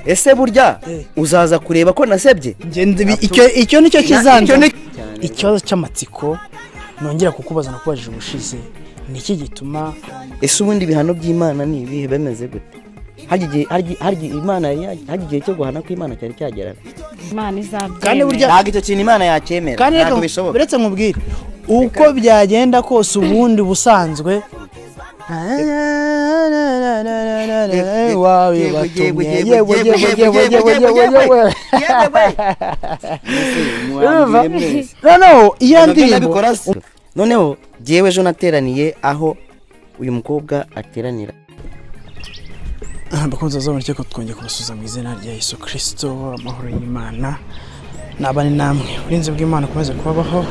ese burya uzaza kureba ko nasebye icyo nicyo kizanza ikibazo cy'amatsiko nongera kukubaza nakubajije ubushize niki gituma ese ubundi bihano by'Imana ni ibihe bemeze gute harya Imana hagiye cyo guhana ko Imana cyari cyagera Imana izabyemera kandi burya ntabwo icyo kintu Imana yacyemera ntabwo bishoboka uretse nkubwire uko byagenda kose ubundi busanzwe noneho jewe ejo nateraniye aho uyu mukobwa ateranira bakunze bazabona ko twongeye kubasuza mu izina rya Yesu Kristo amahoro y'Imana nabane namwe urinze bw'Imana komeze kubabaho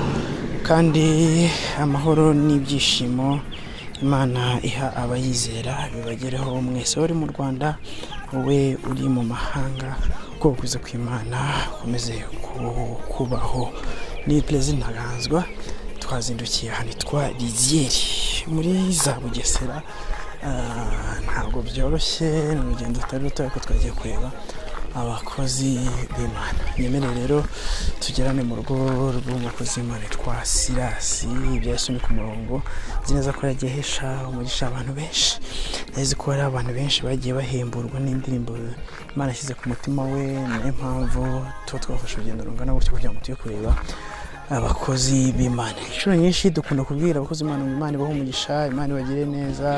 kandi amahoro n'ibyishimo Imana iha abayizera bibagereho mwese uri mu Rwanda wowe uri mu mahanga ko kuza kw'Imana komeze kubaho ni plaisir ntaganzwa twazindukiye hano twa Rizieri muri za Bugesera ntabwo byoroshye n'urugendo rutari ruto ariko twagiye kureba abakozi b'Imana nyemerere rero tugerane mu rugo rw'umukozi w'Imana twa Silas byasuni ku murongo zineza ko yagehesha umugisha abantu benshi yazi ko ari abantu benshi bagiye bahemburwa n'indirimbo Imana yashyize ku mutima we niyo mpamvu twafashe urugendo rungana gutyo kugira ngo tuye kureba abakozi b'Imana inshuro nyinshi dukunda kubwira abakozi b'Imana Imana ibaho umugisha Imana ibagire neza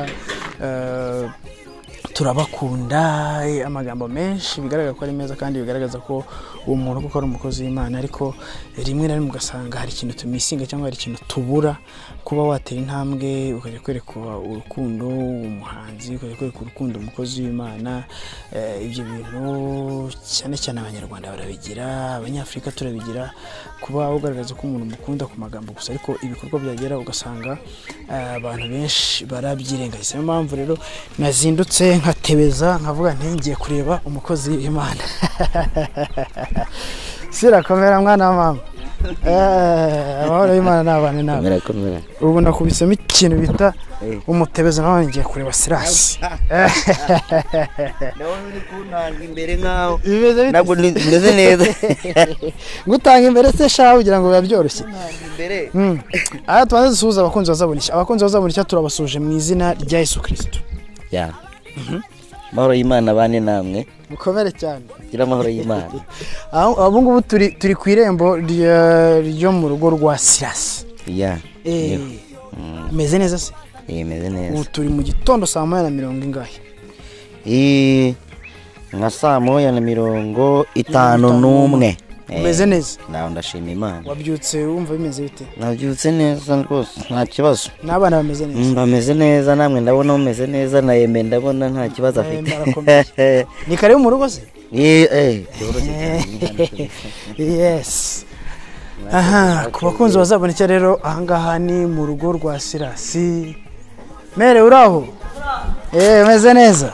turabakunda amagambo menshi bigaragara ko ari meza kandi bigaragaza ko uwo muntu kuko ari umukozi w'Imana ariko rimwe na rimwe ugasanga hari ikintu tumisinga cyangwa hari ikintu tubura kuba watera intambwe ukajya kwereka urukundo umuhanzi ukajya kwereka urukundo umukozi w'Imana ibyo bintu cyane cyane abanyarwanda barabigira abanyafrika turabigira kuba ugaragaza ko umuntu mukunda ku magambo gusa ariko ibikorwa byagera ugasanga abantu benshi barabyirengagiza niyo mpamvu rero nazindutse nkatebeza nkavuga nti ngiye kureba umukozi w'Imana sirakomera mwana wa mama amahoro y'Imana n'abana nawe ubu nakubisemo ikintu bita umutebeza nawe ngiye kureba Silas nawe uri kuntanga imbere nkaho ntabwo ndeze neza gutanga imbere se shaho kugira ngo bibyoroshye imbere aha twaze dusuhuza abakunzi bazabonisha turabasuje mu izina rya Yesu Kristo ya amahoro y'Imana bane namwe mukomere cyane gira amahoro y'Imana abo ngubu turi ku irembo ryo mu rugo rwa Silas ya meze neza se meze neza ubu turi mu gitondo 1:40 ingahe nka 1:51 meze neza nawe ndashima Imana wabyutse wumva bimeze bite nabyutse neza rwose nta kibazo n'abana bameze neza bameze neza namwe ndabona umeze neza na Yeme ndabona nta kibazo afite ni kare mu rugo se yes aha ku bakunzi bazaboneka rero ahangaha ni mu rugo rwa Silas mere uraho meze neza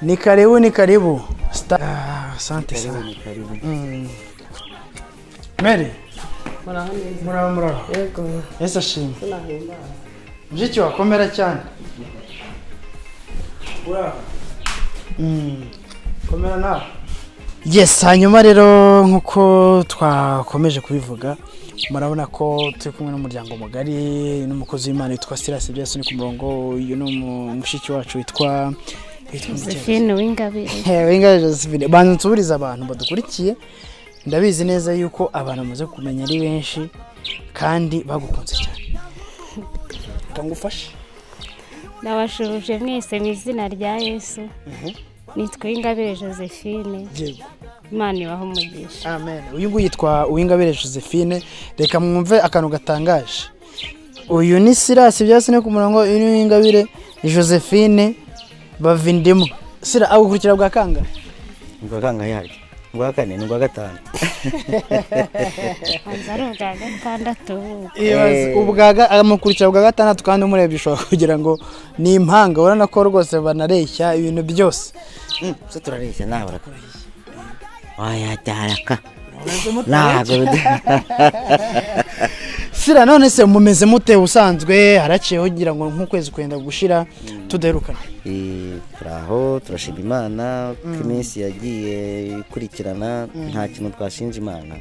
ni karibu asante sana mere murara yego ese ashimwe mjiki wakomera cyane komera nawe yes hanyuma rero nkuko twakomeje kubivuga murabona ko turi kumwe n'umuryango mugari n'umukozi w'Imana witwa Silas byasuni ku murongo uyu no mushiki wacu witwa Josephine Uwingabire Josephine bantu nsubiriza abantu badukurikiye ndabizi neza yuko abantu bamaze kumenya ari benshi kandi bagukunze cyane kangufashe nabashuruje mwese mu izina rya Yesu nitwa Uwingabire Josephine Imana ibaho umugisha amen uyu nguyu yitwa Uwingabire Josephine reka mwumve akantu gatangaje uyu ni Silas byasune ku murongo uyu ni Uwingabire Josephine bavindimo sira agukurikira bwa kanga yaje bwa kane ni bwa gatanu azaro bwa gatandatu ubwaga amukurikira bwa gatandatu kandi umurebye ushobora kugira ngo ni impanga urana ko rwose banareshya ibintu byose se turareshya nawe barakoresha oya daraka ntabwo Sira none se mumeze mute usanzwe haraciyeho kugira ngo nk'ukwezi kwenda gushira tudaherukana turaho turashima Imana ko iminsi yagiye ikurikirana nta kintu twashinja Imana.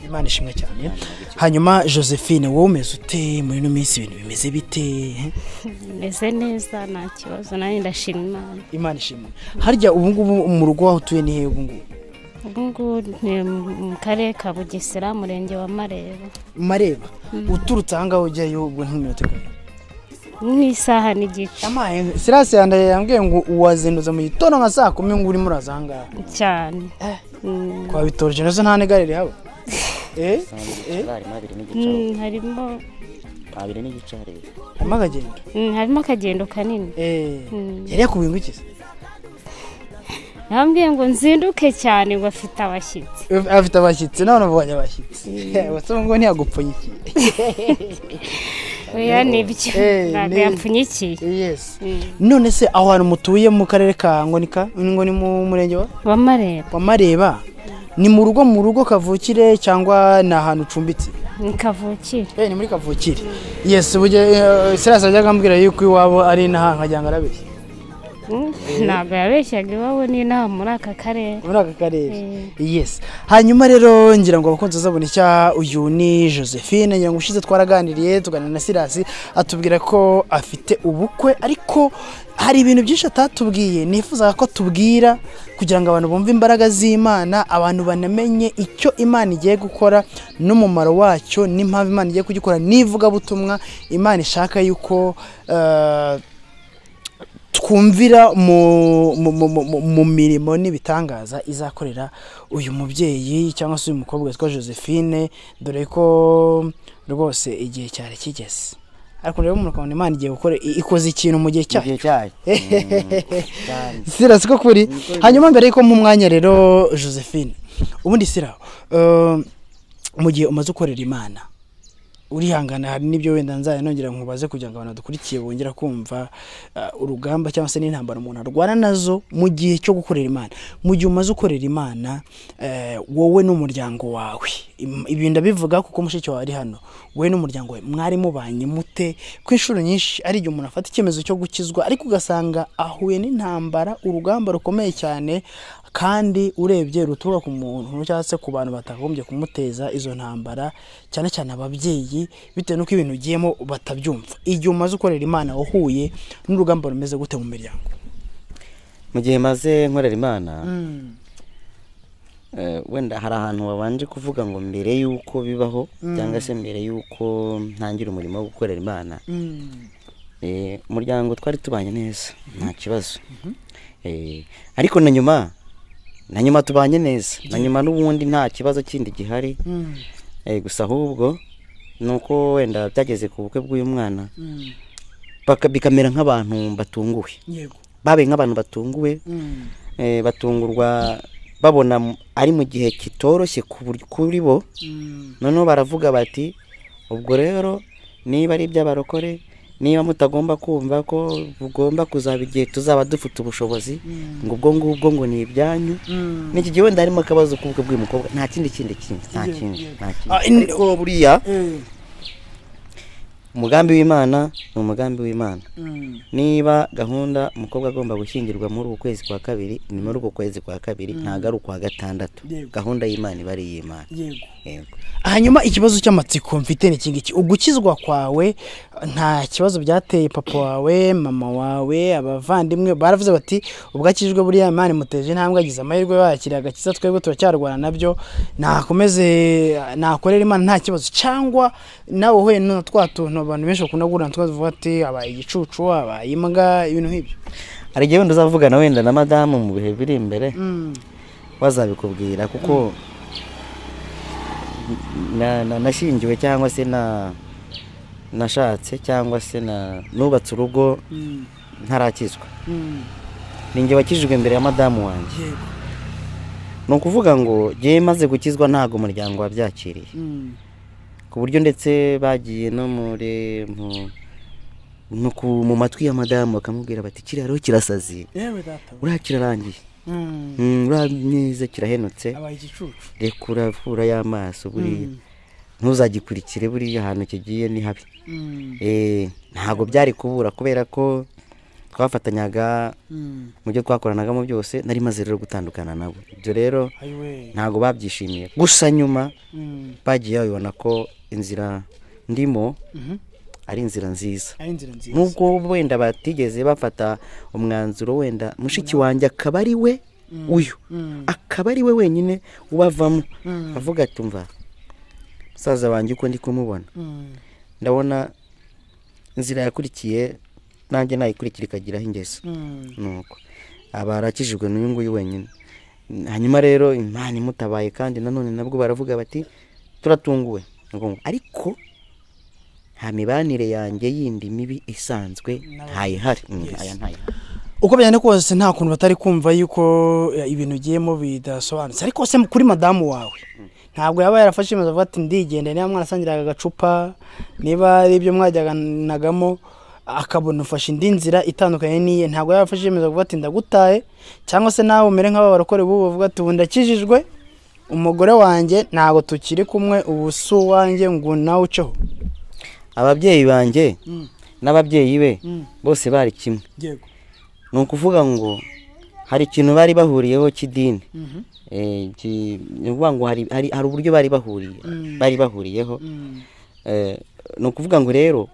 Imana ishimwe cyane. Hanyuma Josephine wowe umeze ute muri no minsi ibintu bimeze bite? Meze neza nta kibazo nanjye ndashima Imana. Imana ishimwe. Harya ubu ngubu mu rugo aho tuye ni he ubu ngubu? Ubu ngubu ni mu karere ka Bugesera murenge wa Mareba. Mareba uturutse aha ngaho ujyayo ubwo nk'iminota n'isaha n'igice. Amaye Sirasi yambwiye ngo uwazinduza mu gitondo nka saa 10 ngo uri muraza aha ngaha cyane. Kwa bitorje nazo nta negarire haba harimo abiri n'igice harimo akagendo kanini. Yari yakubwiye ngo iki? Yambwiye ngo nzinduke cyane ngo afite abashyitsi none ubonye abashyitsi wasaba ngo ntiyagupfunyikiye oya nibyo ntabwo yapfunyikiye. Yes. None se aho hantu mutuye mu karere ka ngo ni mu murenge wa Mareba ni mu rugo kavukire cyangwa na ahantu ucumbitse? Ni kavukire. Ni muri kavukire. Yes, buje Sirasi ajyaga ambwira yuko iwabo ari naha nkajyanga arabeshya. Ntabwo yabeshyaga iwabo ni naha muri aka karere. Yes. Hanyuma rero ngira ngo abakunzi azabona icya uyu ni Josephine ngira ngo ushize twaraganiriye tuganira na Sirasi atubwira ko afite ubukwe ariko hari ibintu byinshi atatubwiye nifuza ko tubwira kugira ngo abantu bumve imbaraga z'Imana abantu banamenye icyo Imana igiye gukora n'umumaro wacyo n'impamvu Imana igiye kugikora nivuga butumwa Imana ishaka yuko twumvira mu mirimo n'ibitangaza izakorera uyu mubyeyi cyangwa se uyu mukobwa witwa Josephine dore ko rwose igihe cyari kigeze ariko rero umuntu akabona Imana igiye gukora ikoze ikintu mu gihe cyayo Sira siko kuri. Hanyuma mbere yuko mu mwanya rero Josephine ubundi Sira mu gihe umaze ukorera Imana urihangana hari nibyo wenda nzaye nongera nkubaze kugira ngo abantu dukurikiye bongera kumva urugamba cyangwa se n'intambara umuntu arwana nazo mu gihe cyo gukorera Imana. Mu gihe umaze ukorera Imana wowe n'umuryango wawe ibi ndabivuga kuko mushiki wawe ari hano wowe n'umuryango wawe mwari mubanye mute ku inshuro nyinshi ari igihe umuntu afata icyemezo cyo gukizwa ariko ugasanga ahuye n'intambara urugamba rukomeye cyane kandi urebye ruturuka ku muntu cyangwa se ku bantu batagombye kumuteza izo ntambara cyane cyane ababyeyi bitewe nuko ibintu ugiyemo batabyumva. Igihe umaze ukorera Imana wahuye n'urugamba rumeze gute mu miryango? Mu gihe maze nkorera Imana wenda hari ahantu babanje kuvuga ngo mbere yuko bibaho cyangwa se mbere yuko ntangira umurimo wo gukorera Imana umuryango twari tubanye neza nta kibazo ariko na nyuma tubanye neza na nyuma n'ubundi nta kibazo kindi gihari gusa ahubwo nuko wenda byageze ku bukwe bw'uyu mwana bikamera nk'abantu batunguwe babe nk'abantu batunguwe batungurwa babona ari mu gihe kitoroshye kuri bo noneho baravuga bati ubwo rero niba ari iby'abarokore niba mutagomba kumva ko ugomba kuzaba igihe tuzaba dufite ubushobozi ngo ubwo ngubwo ngo ni ibyanyu n'iki gihe wenda harimo akabazo k'ubukwe bw'uyu mukobwa nta kindi ariko buriya umugambi w'Imana ni umugambi w'Imana. Niba gahunda umukobwa agomba gushyingirwa muri uku kwezi kwa kabiri ni muri uku kwezi kwa kabiri ntago ari ukwa gatandatu gahunda y'Imana iba ari iy'Imana. Yego. Hanyuma ikibazo cy'amatsiko mfite ni kingiki ugukizwa kwawe nta kibazo byateye papa wawe mama wawe abavandimwe baravuze bati ubwakijwe buri Imana muteje ntambwe agize amahirwe yakira agakiza twebwe turacyarwana nabyo nakomeze nakorera Imana nta kibazo cyangwa nawe hoye no twatuntu abantu benshi kunagura twavuga ati abaye igicucu abaye imbwa ibintu nk'ibyo ari gihe wenda uzavugana wenda na madamu mu bihe biri imbere wazabikubwira kuko nashingiwe cyangwa se nashatse cyangwa se nubatse urugo ntarakizwa ninjye wakijijwe imbere ya madamu wanjye ni ukuvuga ngo ngiye maze gukizwa ntago umuryango wabyakiriye ku buryo ndetse bagiye no mu matwi ya madamu bakamubwira bati kiriya rero kirasazi uriya kirarangiye urabye neza kirahenutse abaye igicucu reka uravura y'amaso buriya ntuzagikurikire buriya ahantu kigiye ni habi ntabwo byari kubura kubera ko twafatanyaga mu byo twakoranagamo byose nari maze rero gutandukana nabo ibyo rero ntabwo babyishimiye gusa nyuma bagiye babibona ko inzira ndimo ari inzira nziza nubwo wenda batigeze bafata umwanzuro wenda mushiki wanjye akaba ari we uyu akaba ari we wenyine ubavamo avuga ati mva musaza wanjye uko ndi kumubona ndabona inzira yakurikiye nanjye nayikurikira ikagiraho ingese nuko aba arakijijwe n'uyu nguyu wenyine hanyuma rero Imana imutabaye kandi nanone nabwo baravuga bati turatunguwe ariko nta mibanire yanjye yindi mibi isanzwe ntayihari uko byane kose nta kuntu batari kumva yuko ibintu ugiyemo bidasobanutse ariko se kuri madamu wawe ntabwo yaba yarafashe imezo avuga ati ndigende niba mwarasangiraga agacupa niba ari ibyo mwajyaganagamo akabona ufashe indi nzira itandukanye niye ntabwo yarafashe imezo avuga ati ndagutaye cyangwa se nawe umere nk'aba barokore bubu bavuga ati ubu ndakijijwe umugore wanjye ntabwo tukiri kumwe ubu si uwanjye ngo nawe uceho ababyeyi banjye n'ababyeyi be bose bari kimwe ni ukuvuga ngo hari ikintu bari bahuriyeho cy'idini ni ukuvuga ngo hari uburyo bari bahuriyeho ni ukuvuga ngo rero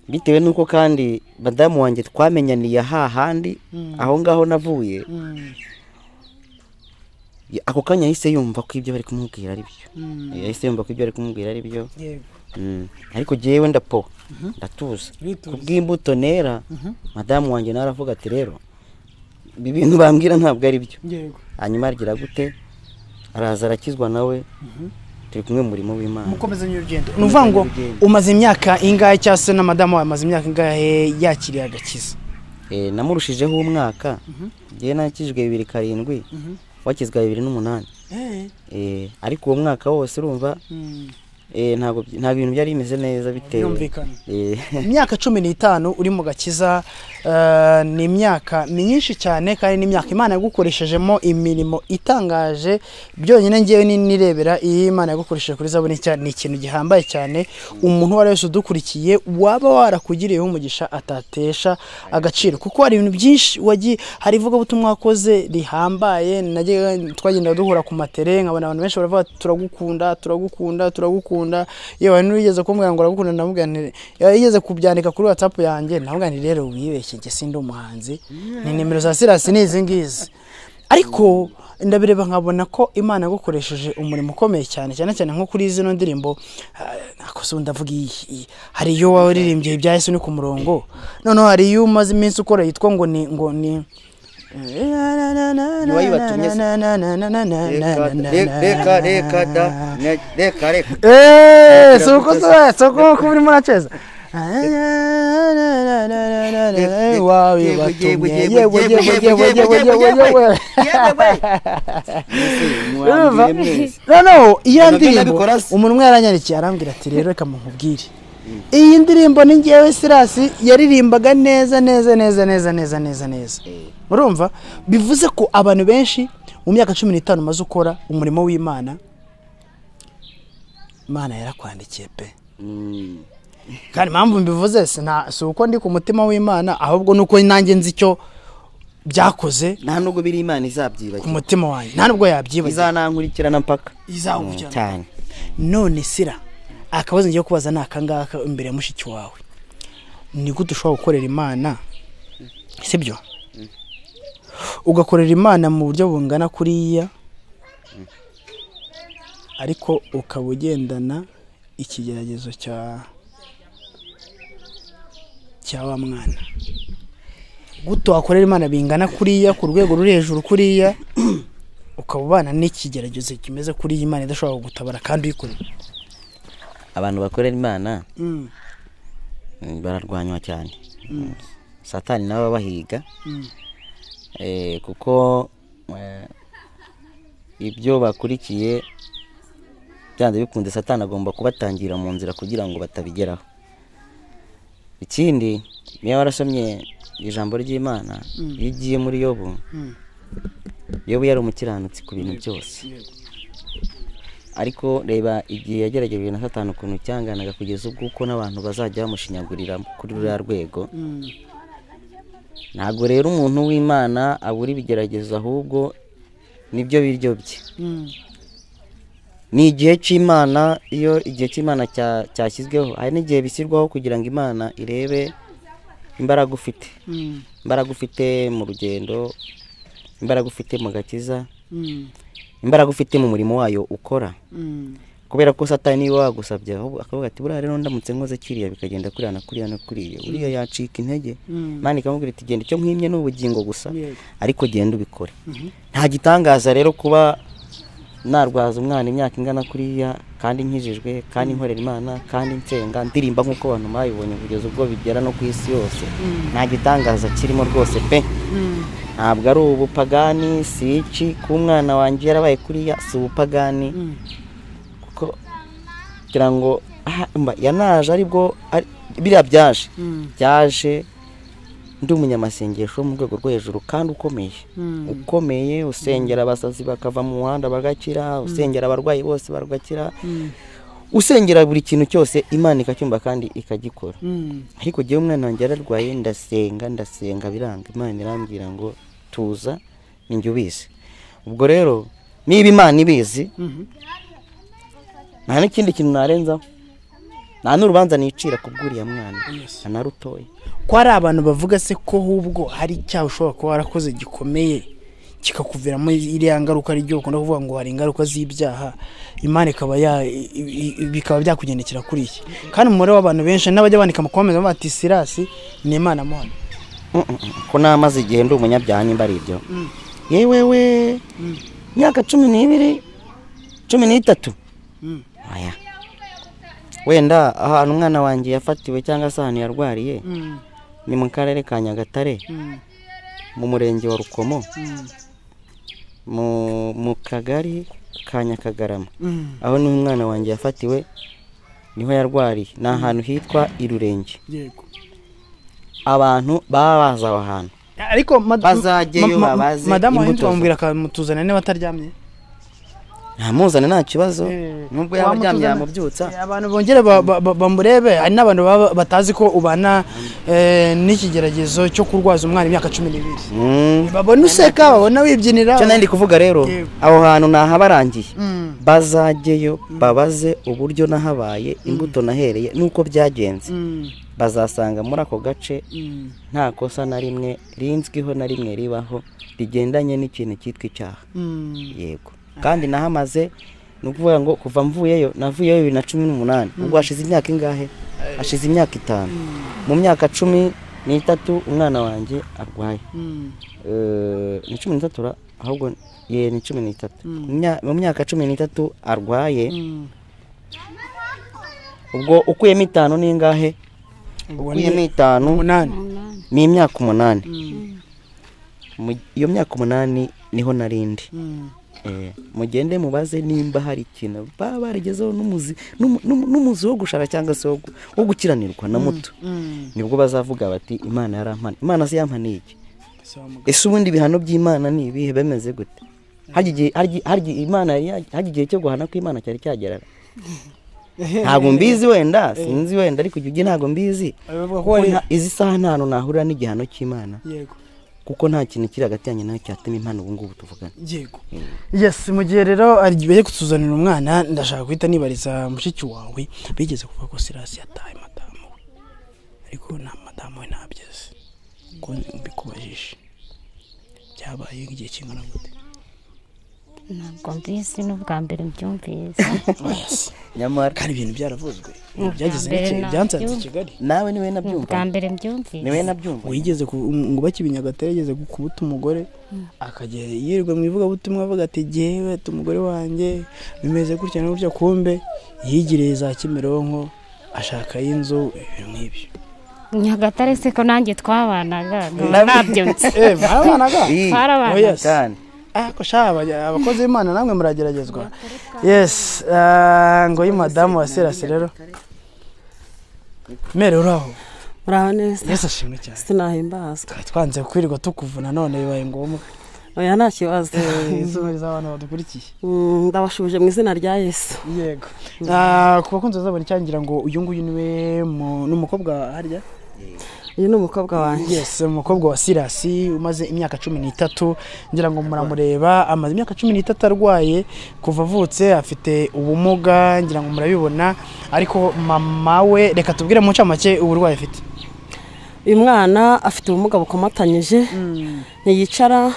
bitewe n'uko kandi madamu wanjye twamenyaniye hahandi aho ngaho navuye ako kanya yahise yumva ko ibyo bari kumubwira ari byo ariko jyewe ndatuza kubw'imbuto nera madamu wanjye nawe aravuga ati rero ibi bintu bambwira ntabwo ari byo hanyuma agira gute araza arakizwa nawe turi kumwe mu murimo w'Imana mukomezanye urugendo ni uvuga ngo umaze imyaka ingahe cyangwa se na madamu wawe amaze imyaka ingahe yakiriye agakiza namurushijeho umwaka jyewe nakijwe 2007 wakizwa 2008 ariko uwo mwaka wose urumva ntabwo ibintu byari bimeze neza bitewe imyaka 15 uri mu gakiza ni imyaka myinshi cyane kandi ni imyaka Imana yagukoreshejemo imirimo itangaje byonyine ngewe nirebera iyi Imana yagukoresheje kuri Zaburi cyane ni ikintu gihambaye cyane umuntu wari wese udukurikiye waba warakugiriyeho umugisha atatesha agaciro kuko hari ibintu byinshi hari ivuga butumwa wakoze rihambaye twagenda duhura ku matere nkabona abantu benshi baravuga turagukunda yewe n'urigeze kumbwira ngo uragukunda namubwira nti yigeze kubyandika kuri WhatsApp yanjye namubwira nti rero wibeshye nge sindi umuhanzi ni nimero za Silas nizi ngizi ariko ndabireba nkabona ko Imana yagukoresheje umurimo ukomeye cyane nko kuri zino ndirimbo nakoze ndavuga hari iyo waririmbye ibya Yesu ni ku murongo noneho hari iyo umaze iminsi ukora yitwa ngo ni soko kuri muracheza iyo ndirimbo umuntu umwe yaranyandikiye arambwira ati rero reka munkubwire iyi ndirimbo ni ngewe Silas yaririmbaga neza urumva bivuze ko abantu benshi mu myaka 15 maze ukora umurimo w'Imana Imana yarakwandikiye pe kandi mpamvu mbivuze si uko ndi ku mutima w'Imana ahubwo nuko nanjye nzi icyo byakoze nta nubwo biri Imana izabyibagiza ku mutima wanjye nta nubwo yabyibagiza izanankurikirana mpaka cyane none Sira akabazo ngiye kubaza nakangaka imbere ya mushiki wawe ni gute ushobora gukorera Imana sibyo ugakorera Imana mu buryo bungana kuriya ariko ukabugendana ikigeragezo cya wa mwana gute wakorera Imana bingana kuriya ku rwego ruri hejuru kuriya ukabana n'ikigeragezo kimeze kuri Imana idashobora kugutabara kandi uyikorera abantu bakorera Imana bararwanywa cyane Satani nawe bahiga kuko ibyo bakurikiye byanze bikunze Satani agomba kubatangira mu nzira kugira ngo batabigeraho ikindi niyo warasomye ijambo ry'Imana igiye muri Yobu yobu yari umukiranutsi ku bintu byose, ariko reba igihe yageragejwe na Satani ukuntu cyanganaga kugeza ubwo uko n'abantu bazajya bamushinyagurira kuri ruriya rwego. Ntabwo rero umuntu w'Imana abura ibigeragezo, ahubwo nibyo biryo bye. Ni igihe cy'Imana, iyo igihe cy'Imana cyashyizweho, hari n'igihe bishyirwaho kugira ngo Imana irebe imbaraga ufite, imbaraga ufite mu rugendo, imbaraga ufite mu gakiza, imbaraga ufite mu murimo wayo ukora. Kubera ko Satani niwe wagusabye akavuga ati buriya rero ndamutse nkoze kiriya bikagenda kuriya na kuriya na kuriya, uriya yacika intege. Imana ikamubwira iti genda, icyo nkwimye ni ubugingo gusa, ariko genda ubikore. Nta gitangaza rero kuba narwaza umwana imyaka ingana kuriya kandi nkijijwe, kandi nkorera Imana, kandi nsenga ndirimba nk'uko abantu bayibonye kugeza ubwo bigera no ku isi yose. Nta gitangaza kirimo rwose pe. Ntabwo ari ubupagani, si iki ku mwana wanjye yarabaye kuriya, si ubupagani, kuko kugira ngo yanaje aribwo biriya byaje ndi umunyamasengesho mu rwego rwo hejuru kandi ukomeye, usengera abasazi bakava mu muhanda bagakira, usengera abarwayi bose bagakira, usengera buri kintu cyose Imana ikacyumva kandi ikagikora. Ariko gihe umwana wanjye yararwaye ndasenga biranga, Imana irambwira ngo tuza ninjye ubizi. Ubwo rero niba Imana ibizi, nta n'ikindi kintu narenzaho, nta n'urubanza nicira kubwuriya mwana anarutoye. Ko hari abantu bavuga se ko ahubwo hari icyaha ushobora kuba warakoze gikomeye kikakuviramo iriya ngaruka, ari byo ukunda kuvuga ngo hari ingaruka z'ibyaha, Imana ikaba bikaba byakugendekera kuri iki. Kandi umubare w'abantu benshi n'abajya bandika mu komeza bati Sirasi ni Imana mwana, ko namaze igihe ndi umunyabyaha nimba ari ibyo. Yewewe myaka 12 13 aya wenda ahantu umwana wanjye yafatiwe cyangwa se ahantu yarwariye ni mu karere ka Nyagatare, mu murenge wa Rukomo, mu kagari ka Nyakagarama. Aho ni umwana wanjye yafatiwe, niho yarwariye. Ni ahantu hitwa Irurenge. Abantu baba baza aho hantu, ariko bazajyeyo babaze madamu wahindi bamubwira akamutuzana niba ataryamye, ntamuzane nta kibazo, nubwo yaba aryamye yamubyutsa. Abantu bongere bamurebe. Hari n'abantu batazi ko ubana n'ikigeragezo cyo kurwaza umwana imyaka 12. Babona useka, babona wibyinira. Cyo nandi kuvuga rero, aho hantu nahabarangiye, bazajyeyo babaze uburyo nahabaye, imbuto nahereye nuko byagenze. Bazasanga muri ako gace nta kosa na rimwe rinzwiho na rimwe ribaho rigendanye n'ikintu cyitwa icyaha. Yego, kandi nahamaze nukuvuga ngo kuva mvuyeyo, navuyeyo 2018. Ubwo hashize imyaka ingahe? Hashize imyaka 5. Mu myaka 13 umwana wanjye arwaye. Ni 13 ahubwo ye ni 13. Mu myaka 13 arwaye. Ubwo ukuyemo 5 ni ingahe? Ukuyemo 5 ni imyaka 8. Iyo myaka 8 niho narindi. Mugende mubaze nimba hari ikintu baba barigezeho n'umuzi wo gushara cyangwa se wo gukiranirwa na muto, nibwo bazavuga bati Imana yarampana. Imana se yampaniye iki? Ese ubundi bihano by'Imana ni ibihe, bemeze gute? Hagiye Imana hagiye cyo guhana ko Imana cyari cyagerara. Ntabwo mbizi, wenda sinzi, wenda ariko ujye ntabwo mbizi. Izi saha nta nahurira n'igihano cy'Imana. Yego, kuko nta kintu kiri hagati yanjye nawe cyatuma impano ubu ngubu tuvugana. Yego. Yes, mu gihe rero agiye kutuzanira umwana, ndashaka guhita nibariza mushiki wawe, bigeze kuvuga ko Sirasi yataye madamu we, ariko nta madamu we ntabyeze. Ko mbikubajije byabaye igihe kingana gute? Ntabwo mbizi, n'ubwa mbere mbyumvise. Nyamara kandi ibintu byaravuzwe, byageze n'iki byansanze Kigali. Nawe niwe nabyumva. Ubwa mbere mbyumvise. Niwe nabyumva. Wigeze ngo bakibinyagatere, yigeze kubuta umugore akagera yirirwa mu ivuga butumwa avuga ati jewe umugore wanjye bimeze gutya no gutya, kumbe yigireye za Kimironko ashaka y'inzu, ibintu nk'ibyo. Nyagatare se ko nanjye twabanaga nabyutse. Barabanaga. Yes. Ko shaba abakozi b'Imana namwe murageragezwa. Yes, ngo y'imadamu wa Sirasi rero. Mere uraho? Uraho neza. Yes, ashimwe cyane. Sinahimbaza. Twanze kwirirwa tukuvuna none bibaye ngombwa. oya nta kibazo. Izumuriza abantu badukurikiye. Ndabashubije mu izina rya Yesu. Yego. Ku bakunzi bazabona cyangira ngo uyu nguyu niwe n'umukobwa harya. Uyu ni umukobwa wanjye. Yes, umukobwa wa Silas umaze imyaka 13 ngira ngo muramureba, amaze imyaka 13 arwaye kuva avutse, afite ubumuga ngira ngo murabibona, ariko mama we reka tubwire mu ncamake uburwayi afite. Uyu mwana afite ubumuga bukomatanyije, ntiyicara,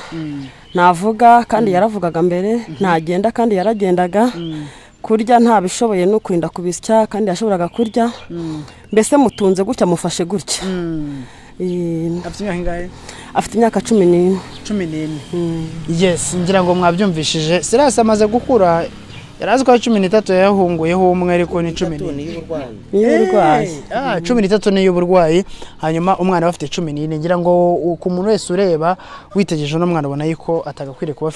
navuga kandi yaravugaga mbere, ntagenda kandi yaragendaga, kurya ntabishoboye no kurinda kubisya kandi yashoboraga kurya, mbese mutunze gutya mufashe gutya. Afite imyaka ingahe? Afite imyaka 14. 14. Yes, ngira ngo mwabyumvishije. Silas amaze gukura, yarazi ko 13 yahunguyeho umwe ariko ni 14 y'uburwayi. 13 ni y'uburwayi, hanyuma umwana bafite 14. Ngira ngo ku muntu wese ureba witegereje no mwana ubona yuko atagakwiriye kuba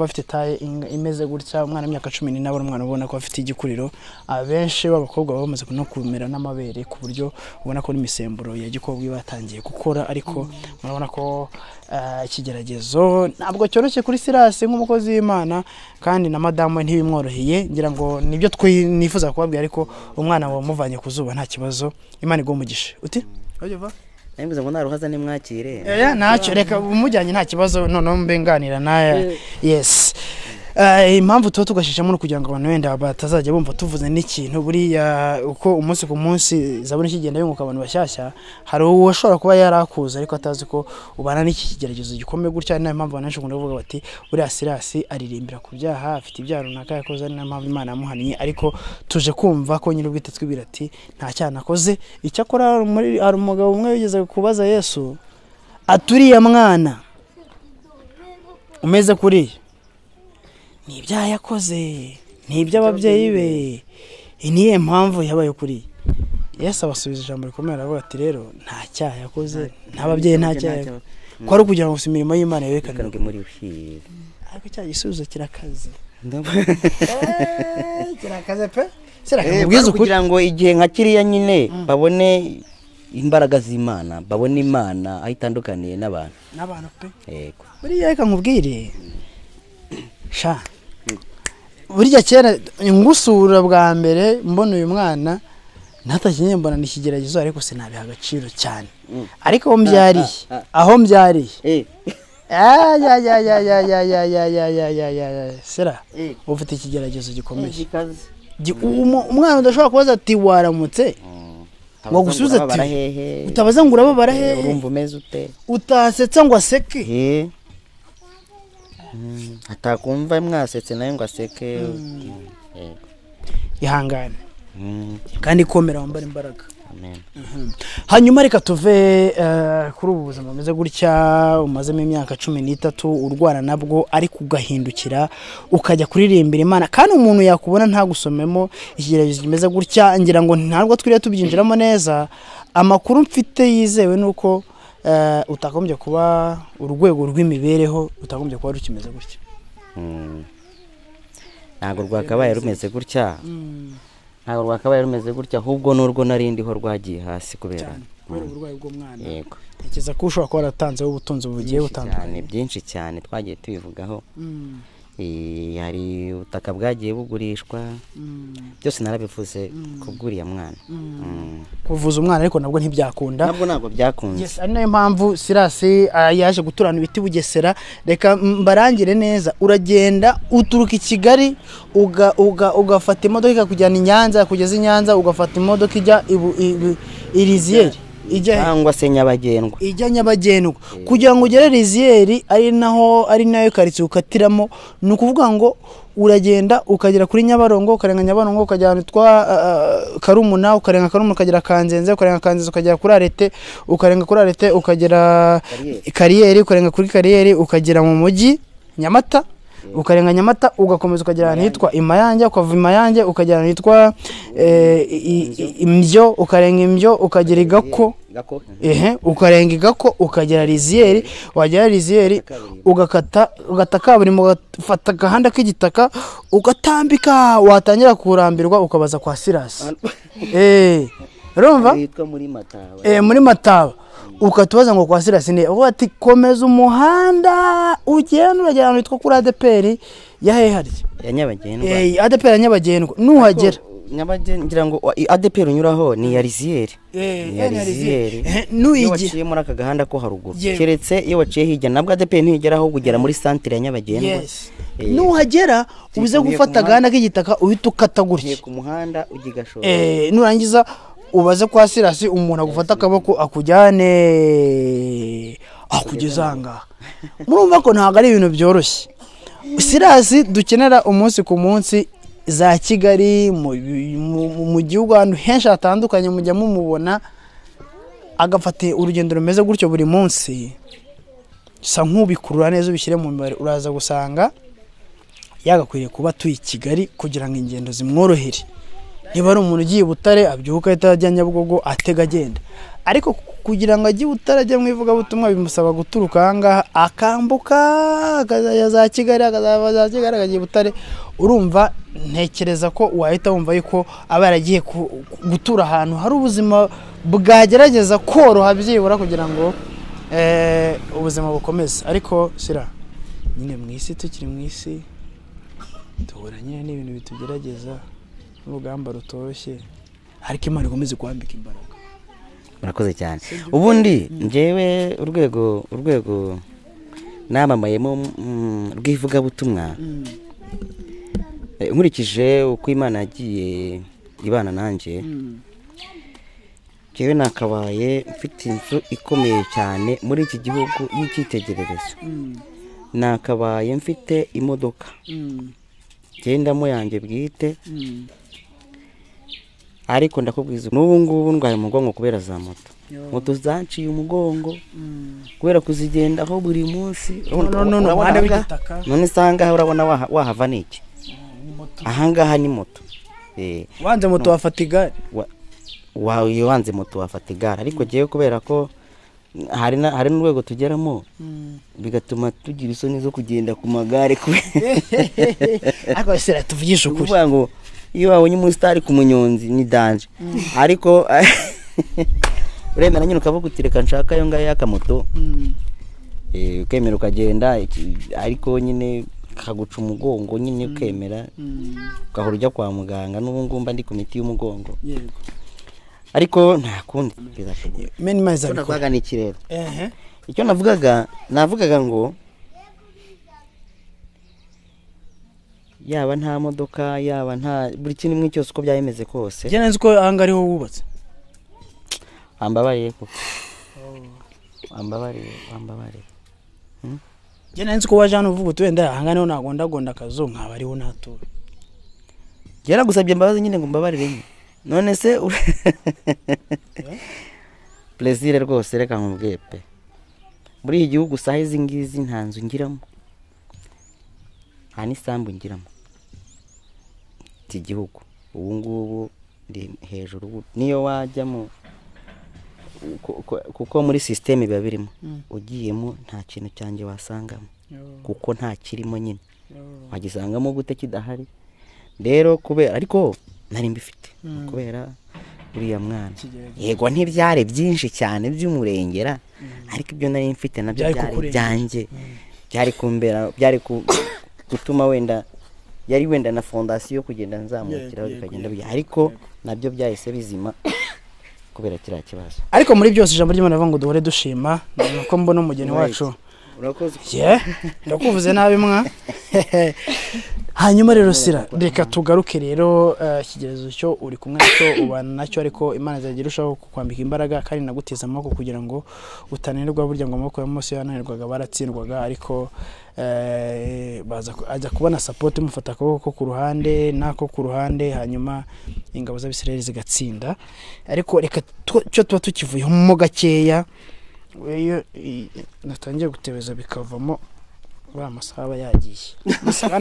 afite taye imeze gutya. Umwana w'imyaka 14 nabo umwana ubona ko afite igikuriro, abenshi b'abakobwa bamaze no kumera n'amabere ku buryo ubona ko n'imisemburo ya gikobwa batangiye gukora, ariko murabona ko ikigeragezo ntabwo cyoroshye kuri Silas nk'umukozi w'Imana, kandi na madamu ntibimworoheye. Ngira ngo nibyo nifuza kubabwira, ariko umwana wamuvanye ku zuba nta kibazo, Imana igumugishe. Uti oyoba Nimbuze ngo naruhaza nimwakire. Ntacyo, reka umujyanye nta kibazo, none mbenganira naye. Yes. Impamvu tuba tugashishamo no kugira ngo abantu wenda batazajya bumva tuvuze n'ikintu buriya uko umunsi ku munsi zabone kigenda yunguka abantu bashyashya, hari uwashobora kuba yarakuza ariko atazi ko ubana n'iki kigeragezo gikomeye gutya. Niyo mpamvu bananshi kuvuga bati buriya Silas aririmbira ku byaha, afite ibyaha runaka yakoze, niyo mpamvu Imana yamuhaniye, ariko tuje kumva ko nyiri ubwite twibira ati nta cyaha nakoze. Icyakora hari umugabo umwe wigeze kubaza Yesu aturiye mwana umeze kuriya ni ibyaha yakoze, ni iby'ababyeyi be, niye mpamvu yabaye kuri. Yesu abasubiza ijambo rikomeye aravuga ati rero nta cyaha yakoze, n'ababyeyi nta cyaha, ko ari kugira ngo imirimo y'Imana yerekanwe muri we. Ariko cya gisubizo kirakaze, kirakaze pe, kugira ngo igihe nka kiriya nyine babone imbaraga z'Imana, babone Imana aho itandukaniye n'abantu pe. Yego, buriya reka nkubwire sha, burya kera ngusura bwa mbere mbona uyu mwana natakinye mbona n'ikigeragezo, ariko sinabiha agaciro cyane, ariko aho mbyariye sera ufite ikigeragezo gikomeye. Umwana udashobora kubaza ati waramutse, wagusubiza ati utabaza ngo urababara hehe, urumva umeze ute, utasetsa ngo aseke, atakumva mwasetse nayo ngo aseke. Ihangane kandi komera, wambara imbaraga. Amen. Hanyuma reka tuve kuri ubu buzima bumeze gutya, umazemo imyaka 13 urwara nabwo, ariko ugahindukira ukajya kuririmbira Imana, kandi umuntu yakubona ntagusomemo ikigeragezo kimeze gutya. Ngira ngo ntabwo twiriye tubyinjiramo neza. Amakuru mfite yizewe nuko utagombye kuba urwego rw'imibereho, utagombye kuba rukimeze gutya. Ntabwo rwakabaye rumeze gutya, ntabwo rwakabaye rumeze gutya, ahubwo n'urwo narindiho rwagiye hasi kubera uburwayi bw'umwana. Yego, ntekereza ko ushobora kuba waratanzeho ubutunzi bugiye butandukanye, byinshi cyane twagiye tubivugaho. Hari ubutaka bwagiye bugurishwa, byose narabivuze kubwuriya mwana. Kuvuza umwana ariko nabwo ntibyakunda, ntabwo byakunze. Yes, ari nayo mpamvu Silas yaje guturana ibiti Bugesera. Reka mbarangire neza, uragenda uturuka i Kigali ugafata imodoka ikakujyana i Nyanza, kugeza i Nyanza ugafata imodoka ijya Irizieri cyangwa se Nyabagendwa, ijya Nyabagendwa, kugira ngo ugere Irizieri ari nayo karitsiye ukatiramo. Ni ukuvuga ngo uragenda ukagera kuri Nyabarongo, ukarenga Nyabarongo ukajyana Karumuna, ukarenga Karumuna ukagera Kanzenze, ukarenga Kanzenze ukagera kuri Arete, ukarenga kuri Arete ukagera Kariyeri, ukarenga kuri Kariyeri ukagera mu mujyi Nyamata, ukarenga Nyamata ugakomeza ukagera ahantu hitwa Imayange, ukava Imayange ukagera ahantu hitwa Imyo, ukarenga Imyo ukagera Igako, ukarenga Igako ukagera Irizieri, wagera Irizieri ugata kaburimbo, ugafata agahanda k'igitaka ugatambika, watangira kurambirwa ukabaza kwa Silas. Urumva? muri Mataba. Muri Mataba ukatubaza ngo kwa Silas ne uvuga ati komeza umuhanda ugenda uragera ahantu hitwa kuri ADPR yaheharye ya Nyabagendwa ADPR ya Nyabagendwa nuhagera ngira ngo ADPR unyuraho ni ya Riziere nuyige waciye muri aka gahanda ko haruguru keretse iyo waciye hirya nabwo ADPR ntiyigeraho kugera muri centre ya Nyabagendwa nuhagera ubize gufata agahanda k'igitaka uhita ukata gutya ku muhanda ugigashora nurangiza ubaze kwa Silas umuntu agufata akaboko akujyane akugeza ngaha murumva ko ntago ari ibintu byoroshye Silas dukenera umunsi ku munsi za Kigali mu gihugu ahantu henshi hatandukanye mujya mumubona agafate urugendo rumeze gutyo buri munsi sa nk'ubikurura neza ubishyire mu mibare uraza gusanga yagakwiriye kuba tuyi Kigali kugira ngo ingendo zimworohere niba ari umuntu ugiye Butare abyuka ahita ajya Nyabugogo atega agenda ariko kugira ngo ajye Butare ajya mu ivugabutumwa bimusaba guturuka ahangaha akambuka akaza za Kigali akagiye Butare urumva ntekereza ko wahita wumva yuko aba yaragiye gutura ahantu hari ubuzima bwagerageza koroha byibura kugira ngo ubuzima bukomeze ariko Sira nyine mu isi tukiri mu isi duhura nyine n'ibintu bitugerageza n'urugamba rutoroshye ariko Imana ikomeze kwambika imbaraga. Murakoze cyane ubundi njyewe urwego namamaye rw'ivugabutumwa nkurikije uko Imana yagiye ibana nanjye njyewe nakabaye mfite inzu ikomeye cyane muri iki gihugu y'icyitegererezo nakabaye mfite imodoka gendamo yanjye bwite ariko ndakubwiza n'ubu ngubu ndwaye umugongo kubera za moto zanciye umugongo kubera kuzigendaho buri munsi none usanga urabona wahava n'iki ahangaha ni moto wanze moto wafata igare wanze moto wafata igare ariko jewe kubera ko hari n'urwego tugeramo bigatuma tugira isoni zo kugenda ku magare ariko Sira tuvugisha ukuri kuvuga ngo iyo wabonye umusitari ku munyonzi ni danje ariko uremera nyine ukavuga uti reka nshaka ayo ngayo y'akamoto ukemera ukagenda ariko nyine kaguca umugongo nyine ukemera ugahora ujya kwa muganga n'ubu ngubu mba ndi ku miti y'umugongo ariko nta kundi navugaga ni ikirere icyo navugaga ngo yaba nta modoka yaba nta buri kintu kimwe cyose uko byayemeze kose njye nzi ko ahanga ariho wubatse ambabariye koko ambabariye njye nzi ko waje hano uvuga uti wenda ahanga niho nagondagonda akazu nkaba ariho natura yaragusabye imbabazi nyine ngo mbabarire none se plaisir rwose reka nkubwiye pe muri iki gihugu saha izi ngizi nta nzu ngiramo nta n'isambu ngiramo iki gihugu ubu ngubu ndi hejuru niyo wajyamo kuko muri system biba birimo ugiyemo nta kintu cyanjye wasangamo kuko nta kirimo nyine wagisangamo gute kidahari rero kubera ariko nari mbifite kubera uriya mwana yego ntibyare byinshi cyane by'umurengera ariko ibyo nari mfite nabyo byari byanjye byari kumbera byari gutuma wenda yari wenda na fondasiyo kugenda nzamukiraho bikagenda ariko nabyo byahise bizima kubera kiriya kibazo ariko muri byose ijambo ry'Imana rivuga ngo duhore dushima nuko mbona umugeni wacu urakoze ndakuvuze nabi mwa hanyuma rero Sira reka tugaruke rero ikigerezo cyo uri kumwe cyo ubana nacyo ariko Imana izagirushaho kukwambika imbaraga kandi naguteza amaboko kugira ngo utananirwa burya ngo amaboko y'amose yananirwaga baratsindwaga ariko ajya kubona support mufata akaboko ku ruhande nako ku ruhande hanyuma ingabo z'Abisirayeli zigatsinda ariko reka cyo tuba tukivuyeho mu gakeya iyo natangiye gutebeza bikavamo wa masaha yagiye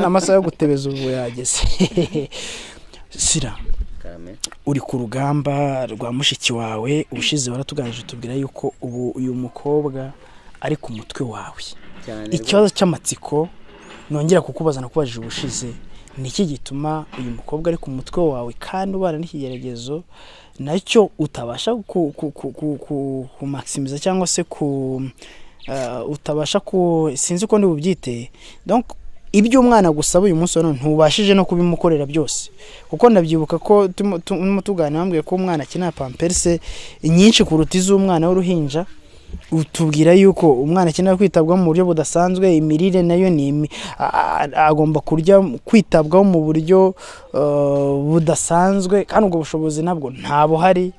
amasaha yo gutebeza ubu yageze Sira uri ku rugamba rwa mushiki wawe ubushize baratuganije tubwira yuko ubu uyu mukobwa ari ku mutwe wawe ikibazo cy'amatsiko nongera kukubaza nakubajije ubushize niki gituma uyu mukobwa ari ku mutwe wawe kandi ubana n'ikigeragezo nacyo utabasha ku maximiza cyangwa se utabasha sinzi ko ndi bubyite. Donc ibyo umwana gusaba uyu munsi none ntubashije no kubimukorera byose, kuko ndabyibuka ko tuganira bambwiye ko umwana akenera pamperse nyinshi kuruta iz'umwana w'uruhinja. Utubwira yuko umwana akenera kwitabwaho mu buryo budasanzwe, imirire nayo agomba kurya kwitabwaho mu buryo budasanzwe, kandi ubwo bushobozi nabwo ntabo hari.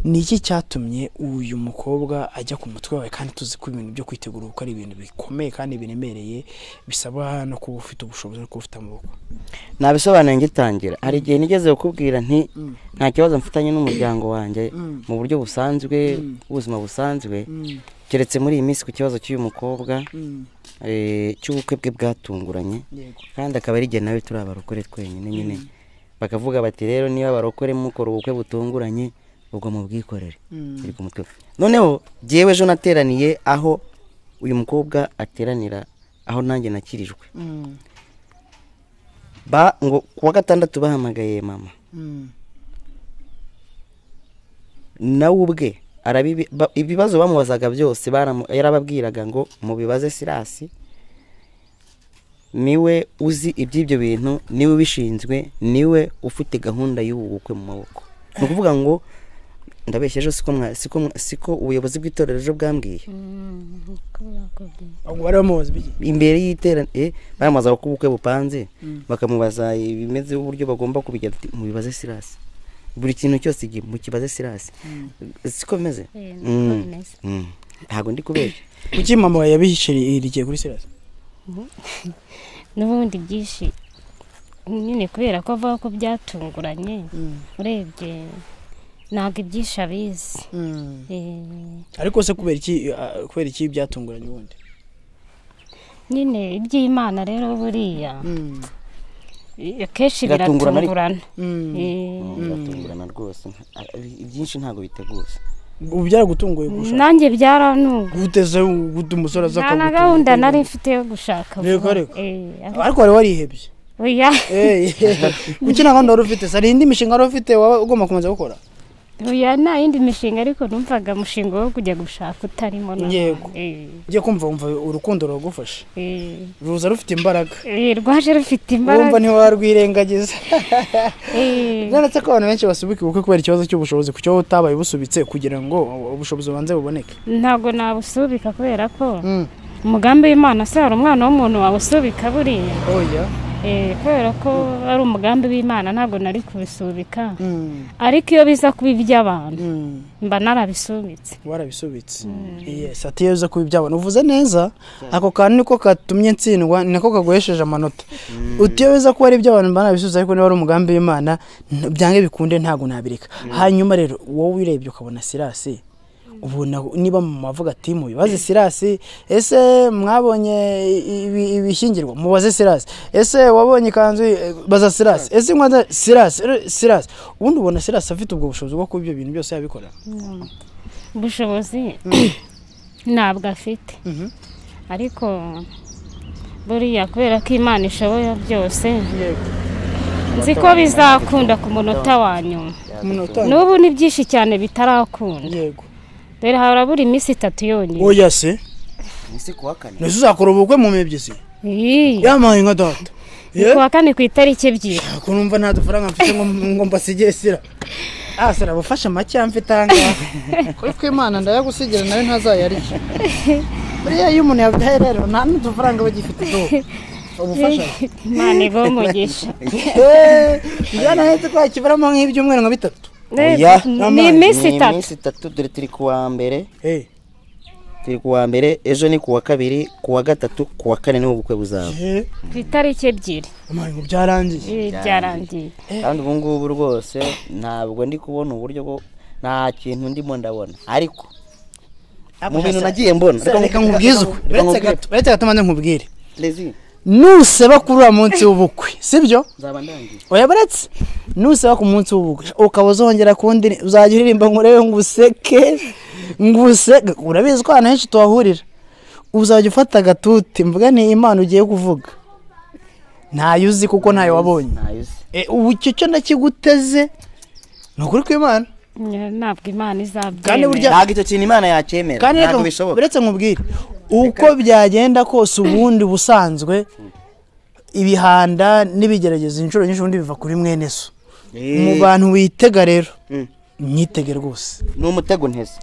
Ni iki cyatumye uyu mukobwa ajya ku mutwe wawe, kandi tuzi ko ibintu byo kwitegura uko ari ibintu bikomeye kandi biremereye, bisaba no kuba ufite ubushobozi no kuba ufite amaboko? Nabisobanuye ngitangira, hari igihe nigeze kukubwira nti nta kibazo mfitanye n'umuryango wanjye mu buryo busanzwe, ubuzima busanzwe, keretse muri iyi minsi ku kibazo cy'uyu mukobwa cy'ubukwe bwe bwatunguranye, kandi akaba ari igihe nawe turi abarokore twenyine nyine, bakavuga bati rero niba abarokore mukora ubukwe butunguranye ubwo mu bwikorere iri ku mutwe. Noneho jyewe ejo nateraniye aho uyu mukobwa ateranira, aho nanjye nakirijwe, ngo kuwa gatandatu bahamagaye mama, nawe ubwe ibibazo bamubazaga byose yarababwiraga ngo mubibaze Sirasi, niwe uzi iby'ibyo bintu, niwe ubishinzwe, niwe ufite gahunda y'ubu bukwe mu maboko. Ni ukuvuga ngo ndabeshya ejo siko ubuyobozi bw'itorero ejo bwambwiye imbere y'iterane, bamazaga ko ubukwe bupanze, bakamubaza ibimeze uburyo bagomba kubigera, mubibaze Sirasi, buri kintu cyose mukibaze Sirasi. Siko bimeze? Ntabwo ndi kubeshya. Kuki mama wawe yabihishiriye kuri Sirasi? N'ubundi byinshi nyine kubera ko avuga ko byatunguranye, urebye ntabwo ibyinshi abizi. Ariko se kubera iki byatunguranye ubundi? Nyine iby'Imana rero buriya akenshi biratungurana. Biratungurana rwose, ibyinshi ntabwo biteguza. Ubu byaragutunguye gushaka? Nanjye byaranuga. Guteze umusore aza akagutunga? Nta gahunda nari mfite yo gushaka. Ariko wari warihebye? Oya. Kuki nta gahunda wari ufite? Hari indi mishinga wari ufite ugomba kumaze gukora? Oya, nta yindi mishinga, ariko numvaga umushinga wo kujya gushaka utarimo. Yego. Ugiye kumva urukundo rugufasha? Ruza rufite imbaraga? Rwaje rufite imbaraga. Wumva ntiwarwirengagiza? Nonetse ko abantu benshi basubika ubukwe kubera ikibazo cy'ubushobozi, ku cyo utabaye busubitse kugira ngo ubushobozi bubanze buboneke. Ntabwo nabusubika kubera ko umugambi w'Imana se hari umwana w'umuntu wawusubika buriya? Oya. Kubera ko ari umugambi w'Imana ntabwo nari kubisubika, ariko iyo biza kuba iby'abantu mba narabisubitse. Warabisubitse? Yes, ati iyo biza kuba iby'abantu uvuze neza, ako kantu niko katumye ntsindwa, niko kaguhesheje amanota. Uti iyo biza kuba ari iby'abantu mba narabisubitse, ariko niba ari umugambi w'Imana byange bikunde ntabwo nabireka. Hanyuma rero wowe urebye ukabona Sirasi, ubu niba mama avuga ati mubibaze Sirasi, ese mwabonye ibishyingirwa, mubaze Sirasi, ese wabonye ikanzu, baza Sirasi, ese mwaza Sirasi. Ubundi ubona Sirasi afite ubwo bushobozi bwo kuba ibyo bintu byose yabikora? Ubushobozi ntabwo afite, ariko buriya kubera ko Imana ishoboye byose, nzi ko bizakunda ku munota wa nyuma. N'ubu ni byinshi cyane bitarakunda. Yego. Dore harabura iminsi 3 yonyine. Oya se? Isi kuwa kane. Nese uzakora ubukwe mu mebyisi? Yamaye nka data. Kuwa kane ku itariki 2. Kunumva nta dufaranga mfite ngo mbasigiye Sira. Sira bufasha make mfite anga. Kuko Imana ndayagusigira nawe ntazayari. Buriya iyo umuntu yabyaye rero nta n'udufaranga bagifite do. Ubufasha. Imana igomugisha. Yana hetse kwa kibaramo nk'ibyumweru nka 3. Ni iminsi 3 dore turi kuwa mbere. Turi kuwa mbere, ejo ni kuwa kabiri, kuwa gatatu, kuwa kane ni ubukwe buzaba. Ku itariki 2. Amaye byarangiye. Byarangiye. Kandi ubu ngubu rwose ntabwo ndi kubona uburyo bwo nta kintu ndimo ndabona, ariko mu bintu nagiye mbona. Reka nkubwize uko. Uretse gatamande nkubwire. Lezi. Nuseba kuri uwo munsi w'ubukwe, sibyo? Nzaba ndangiye. Oya baretse. Nuseba ku munsi w'ubukwe, ukabozongera kundi uzajya uririmba ngo urebe nguseke. Urabizi ko hano henshi tuhahurira. Uzajya ufata agatuti mvuga ni Imana ugiye kuvuga. ntayo uzi kuko ntayo wabonye. ntayo uzi. Ubu icyo cyo ndakiguteze ni ukuri kw'Imana. ntabwo Imana Kandi burya- izabyemera. ntabwo icyo kintu Imana yacyemera, Kandi ntabwo bishoboka. uretse nkubwire uko byagenda kose ubundi busanzwe ibihanda n'ibigeragezo inshuro nyinshi ubundi biva kuri mwene so. Mu bantu witega rero nyitege rwose ni umutego nteze.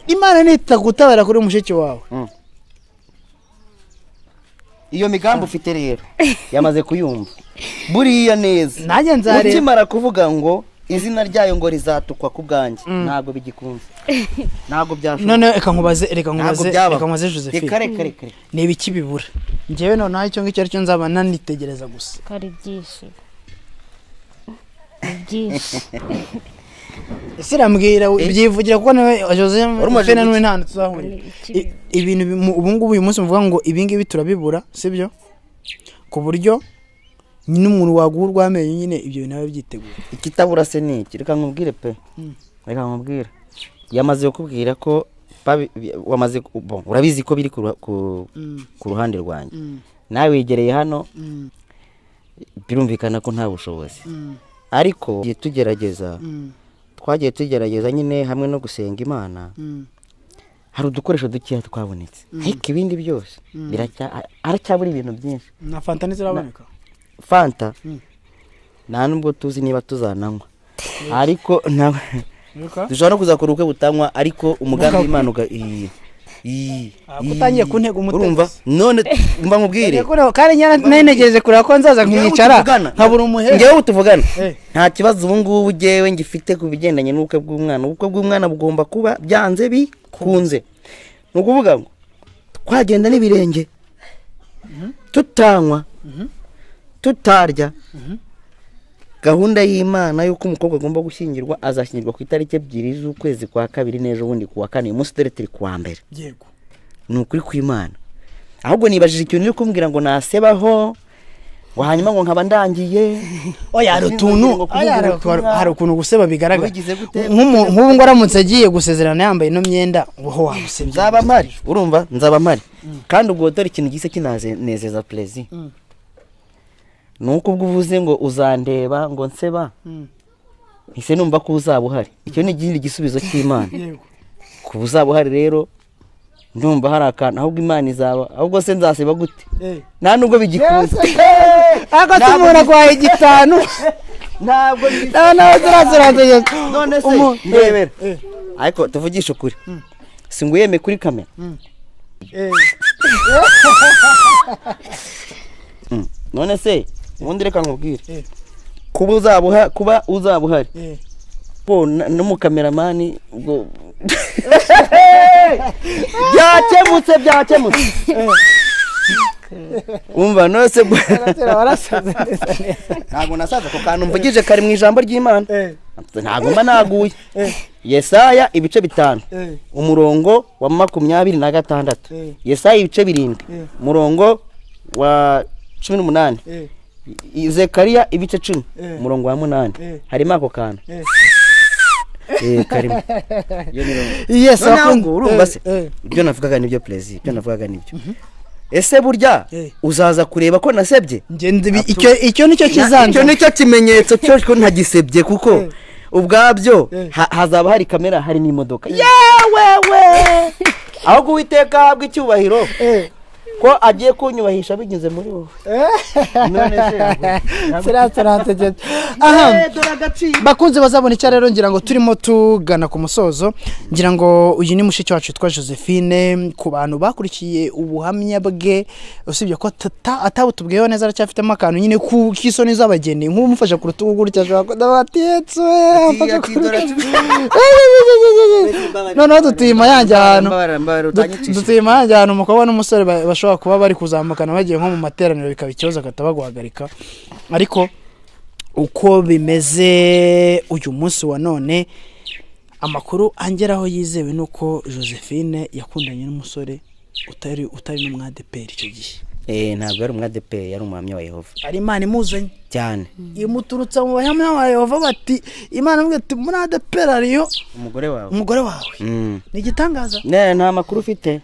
Imana nitagutabara kuri mushiki wawe. Iyo migambi ufite rero yamaze kuyumva buriya neza. Nanjye nzareba. ukimara kuvuga ngo izina ryayo ngo rizatukwa ku bwanjye ntabwo bigikunze, ntabwo byashoboka. None reka nkubaze reka Josephine, ni ibiki bibura njyewe noneho icyo ngicyo aricyo nzaba nanitegereza gusa. Kari byinshi byinshi. Ese rambwira byivugira kuko nawe Josephine n'uwe nta tuzahurira. Ibintu ubu ngubu uyu munsi muvuga ngo ibi ngibi turabibura sibyo, ku buryo n'umuntu waguha urw'amenyo nyine ibyo bintu byiteguye. ikitabura se ni iki? Reka nkubwire pe, reka nkubwire. Yamaze kukubwira ko wamaze urabizi ko biri ku ruhande rwanjye, nawe wegereye hano birumvikana ko nta bushobozi, ariko twagiye tugerageza nyine hamwe no gusenga Imana. Hari udukoresho dukeya twabonetse, ariko ibindi byose haracyabura ibintu byinshi. Na fanta ntiziraboneka. Fanta nta nubwo tuzi niba tuzananywa, ariko dushobora no kuzakora ubukwe butanywa, ariko umugambi w'Imana utangiye kuntega umutego. urumva none mba nkubwire kandi nanegereje kureba ko nzaza nkicara nkabura umuheha. ngewe utuvugana nta kibazo ubu ngubu ngewe ngifite ku bigendanye n'ubukwe bw'umwana. Ubukwe bw'umwana bugomba kuba byanze bikunze. Ni ukuvuga ngo twagenda n'ibirenge tutanywa tutarya. Gahunda y'Imana yuko umukobwa agomba gushyingirwa, azashyingirwa ku itariki 2 z'ukwezi kwa 2 n'ejo bundi ku wa 4. Uyu munsi dore turi ku wa mbere. Yego. Ni ukuri kw'Imana. Ahubwo nibajije ikintu uri kumbwira ngo nasebaho ngo hanyuma ngo nkaba ndangiye. Oya hari ukuntu guseba bigaragara. Nk'ubu ngo aramutse agiye gusezerana yambaye no myenda ngo wabusebye. Nzaba mpari, urumva nzaba mpari. Kandi ubwo dore ikintu gise kinezeza plaisir. Nuko ubwo uvuze ngo uzandeba ngo nseba, ise numva ko uzaba uhari. Icyo ni igindi gisubizo cy'Imana. Ku uzaba uhari rero ndumva hari akantu, ahubwo Imana izaba, ahubwo se nzaseba gute? Nta nubwo bigikunze. Aga tumura kwa 5 ntabwo zirategeka. None se ndebera, ariko tuvugisha ukuri, singuyeme kuri kamera. None se ubundi reka nkubwire, kuba uzaba uhari bo n'umukameramani ubwo byakemutse umva nose ntabwo nasaza ko kantu mvugije kari mu ijambo ry'Imana, ntabwo mba naguye. Yesaya ibice 5 umurongo wa 26, Yesaya ibice 7 umurongo wa 18, Zekariya ibice 10 umurongo wa 8. harimo ako kantu karimo yo mirongo. Yes, akungu urumva se ibyo navugaga nibyo plaisir, ibyo navugaga nibyo. Ese burya uzaza kureba ko nasebye? Icyo nicyo kizanza, icyo nicyo kimenyetso cyo ko ntagisebye, kuko ubwabyo hazaba hari kamera, hari n'imodoka. Yewewe aho guwiteka habwa icyubahiro ko agiye kunyubahisha bigize muri wowe. None se bakunze bazabona icyo rero, ngira ngo turimo tugana ku musozo. Ngira ngo uyu ni mushiki wacu twa Josephine. Ku bantu bakurikiye ubuhamya bwe, usibye ko atabutubwiyeho neza, aracyafitemo akantu nyine ku kisoni z'abageni, nk'umufasha ku rutugu gutya ashobora kudabatetse noneho dutuyima yanjye ahantu umukobwa n'umusore bashobora kuba bari kuzamukana bagiye nko mu materaniro, bikaba ikibazo akatabaguhagarika. Ariko uko bimeze uyu munsi wa none, amakuru angeraho yizewe nuko Josephine yakundanye n'umusore utari n'umwadeperi icyo gihe. Ntabwo yari umwadeperi, yari umuhamya wa Yehova. Ari Imana imuzanye cyane, imuturutsa mu bahamya wa Yehova, bati Imana imwe ati umwadeperi ariyo umugore wawe. Ni igitangaza. Nta makuru ufite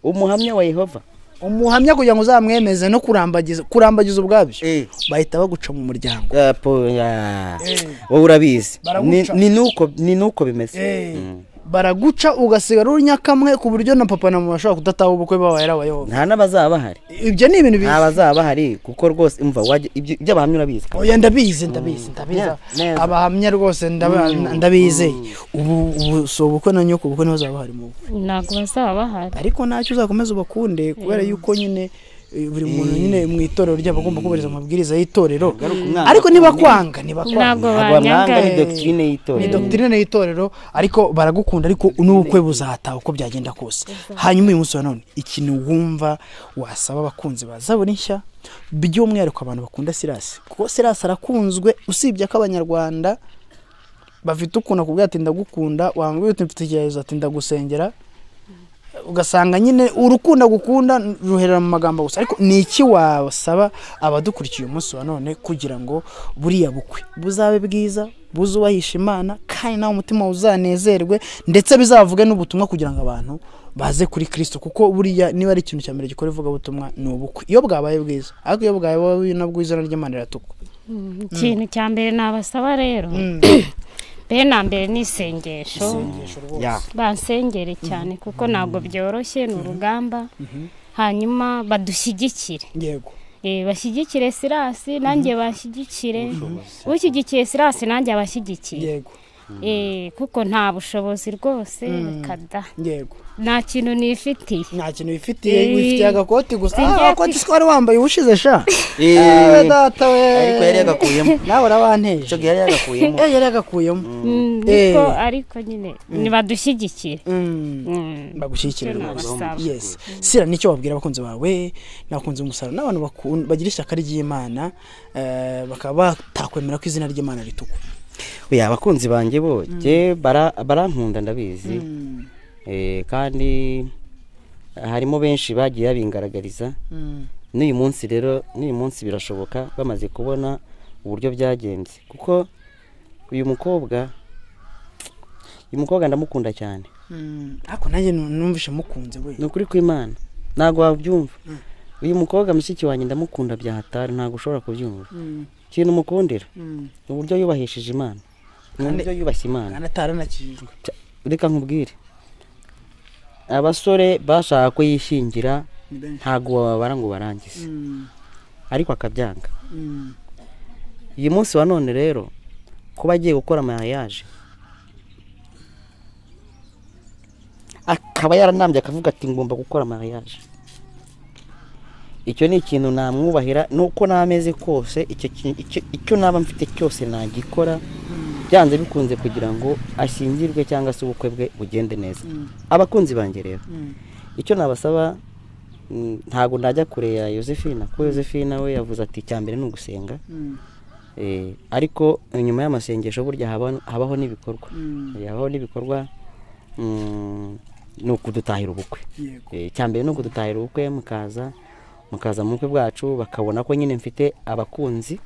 umuhamya wa Yehova umuhamya kugira ngo uzamwemeze no kurambagiza ubwabyo bahita baguca mu muryango wowe urabizi ni nuko bimeze baraguca ugasigara uri nyakamwe ku buryo na papa na mama bashobora kudataha ubukwe babaye arabayeho nta n'abazaba bahari ibyo ni ibintu nta bazaba bahari kuko rwose umva ibyo abahamya urabizi oya ndabizi abahamya rwose ndabizi ubu so ubukwe na nyoko ubukwe niho bazaba bahari mu ntabwo bazaba bahari ariko ntacyo uzakomeza ubakunde kubera yuko nyine buri muntu nyine mu itorero ryabo agomba kubahiriza amabwiriza y'itorero ariko niba kwanga ntabwo banyanga ni doctrine y'itorero ariko baragukunda ariko n'ubukwe buzataha uko byagenda kose hanyuma uyu munsi wa none ikintu wumva wasaba abakunzi bazabona nshya by'umwihariko abantu bakunda Silas kuko Silas arakunzwe usibye ko abanyarwanda bafite ukuntu akubwira ati ndagukunda wambwiye uti mfite ikibazo ati ndagusengera ugasanga nyine urukundo gukunda ruherera mu magambo gusa ariko ni iki wasaba abadukurikiye umunsi wa none kugira ngo buriya bukwe buzabe bwiza buzubahisha Imana kandi nawe umutima uzanezerwe ndetse bizavuge n'ubutumwa kugira ngo abantu baze kuri Kristo kuko buriya niba ari ikintu cya mbere gikora ivuga butumwa ni ubukwe iyo bwabaye bwiza ariko iyo bwabaye nabwo izina ry'Imana riratukwa ikintu cya mbere nabasaba rero na mbere ni isengesho bansengere cyane kuko ntabwo byoroshye ni urugamba hanyuma badushyigikire yego bashyigikire Silas nanjye bashyigikire ushyigikiye Silas nanjye abashyigikiye yego kuko nta bushobozi rwose kada yego nta kintu nifitiye wifitiye agakoti gusa agakoti twari wambaye ubushize sha data we ariko yari yagakuyemo nawe urabanteje cyo yari yagakuyemo niko ariko nyine nibadushyigikire bagushyigikire yes sira nicyo wabwira abakunzi bawe nakunze umusaruro n'abantu bagira ishyaka ry'Imana bakaba batakwemera ko izina ry'Imana ritukwa oya abakunzi banjye boje barankunda ndabizi kandi harimo benshi bagiye babingaragariza n'uyu munsi birashoboka bamaze kubona uburyo byagenze kuko uyu mukobwa ndamukunda cyane ariko nanjye numvishe mukunze we ni ukuri kw'Imana ntabwo wabyumva uyu mukobwa mushiki wanjye ndamukunda bya hatari ntabwo ushobora kubyumva ikintu mukundira ni uburyo yubahishije Imana ni uburyo yubashye Imana reka nkubwire abasore bashaka ko yishingira ntabwo bababara ngo barangize ariko akabyanga uyu munsi wa none rero kuba agiye gukora mariage akaba yaranambye akavuga ati ngomba gukora mariage icyo ni ikintu namwubahira nuko nameze kose icyo naba mfite cyose nagikora byanze bikunze kugira ngo ashyingirwe cyangwa se ubukwe bwe bugende neza abakunzi banjye rero icyo nabasaba ntago najya kure ya Josephine ko Josephine we yavuze ati cyambere ni ugusenga ariko nyuma y'amasengesho burya habaho n'ibikorwa ni ukudutahira ubukwe cyambere ni ukudutahira ubukwe mukaza mu bukwe bwacu bakabona ko nyine mfite abakunzi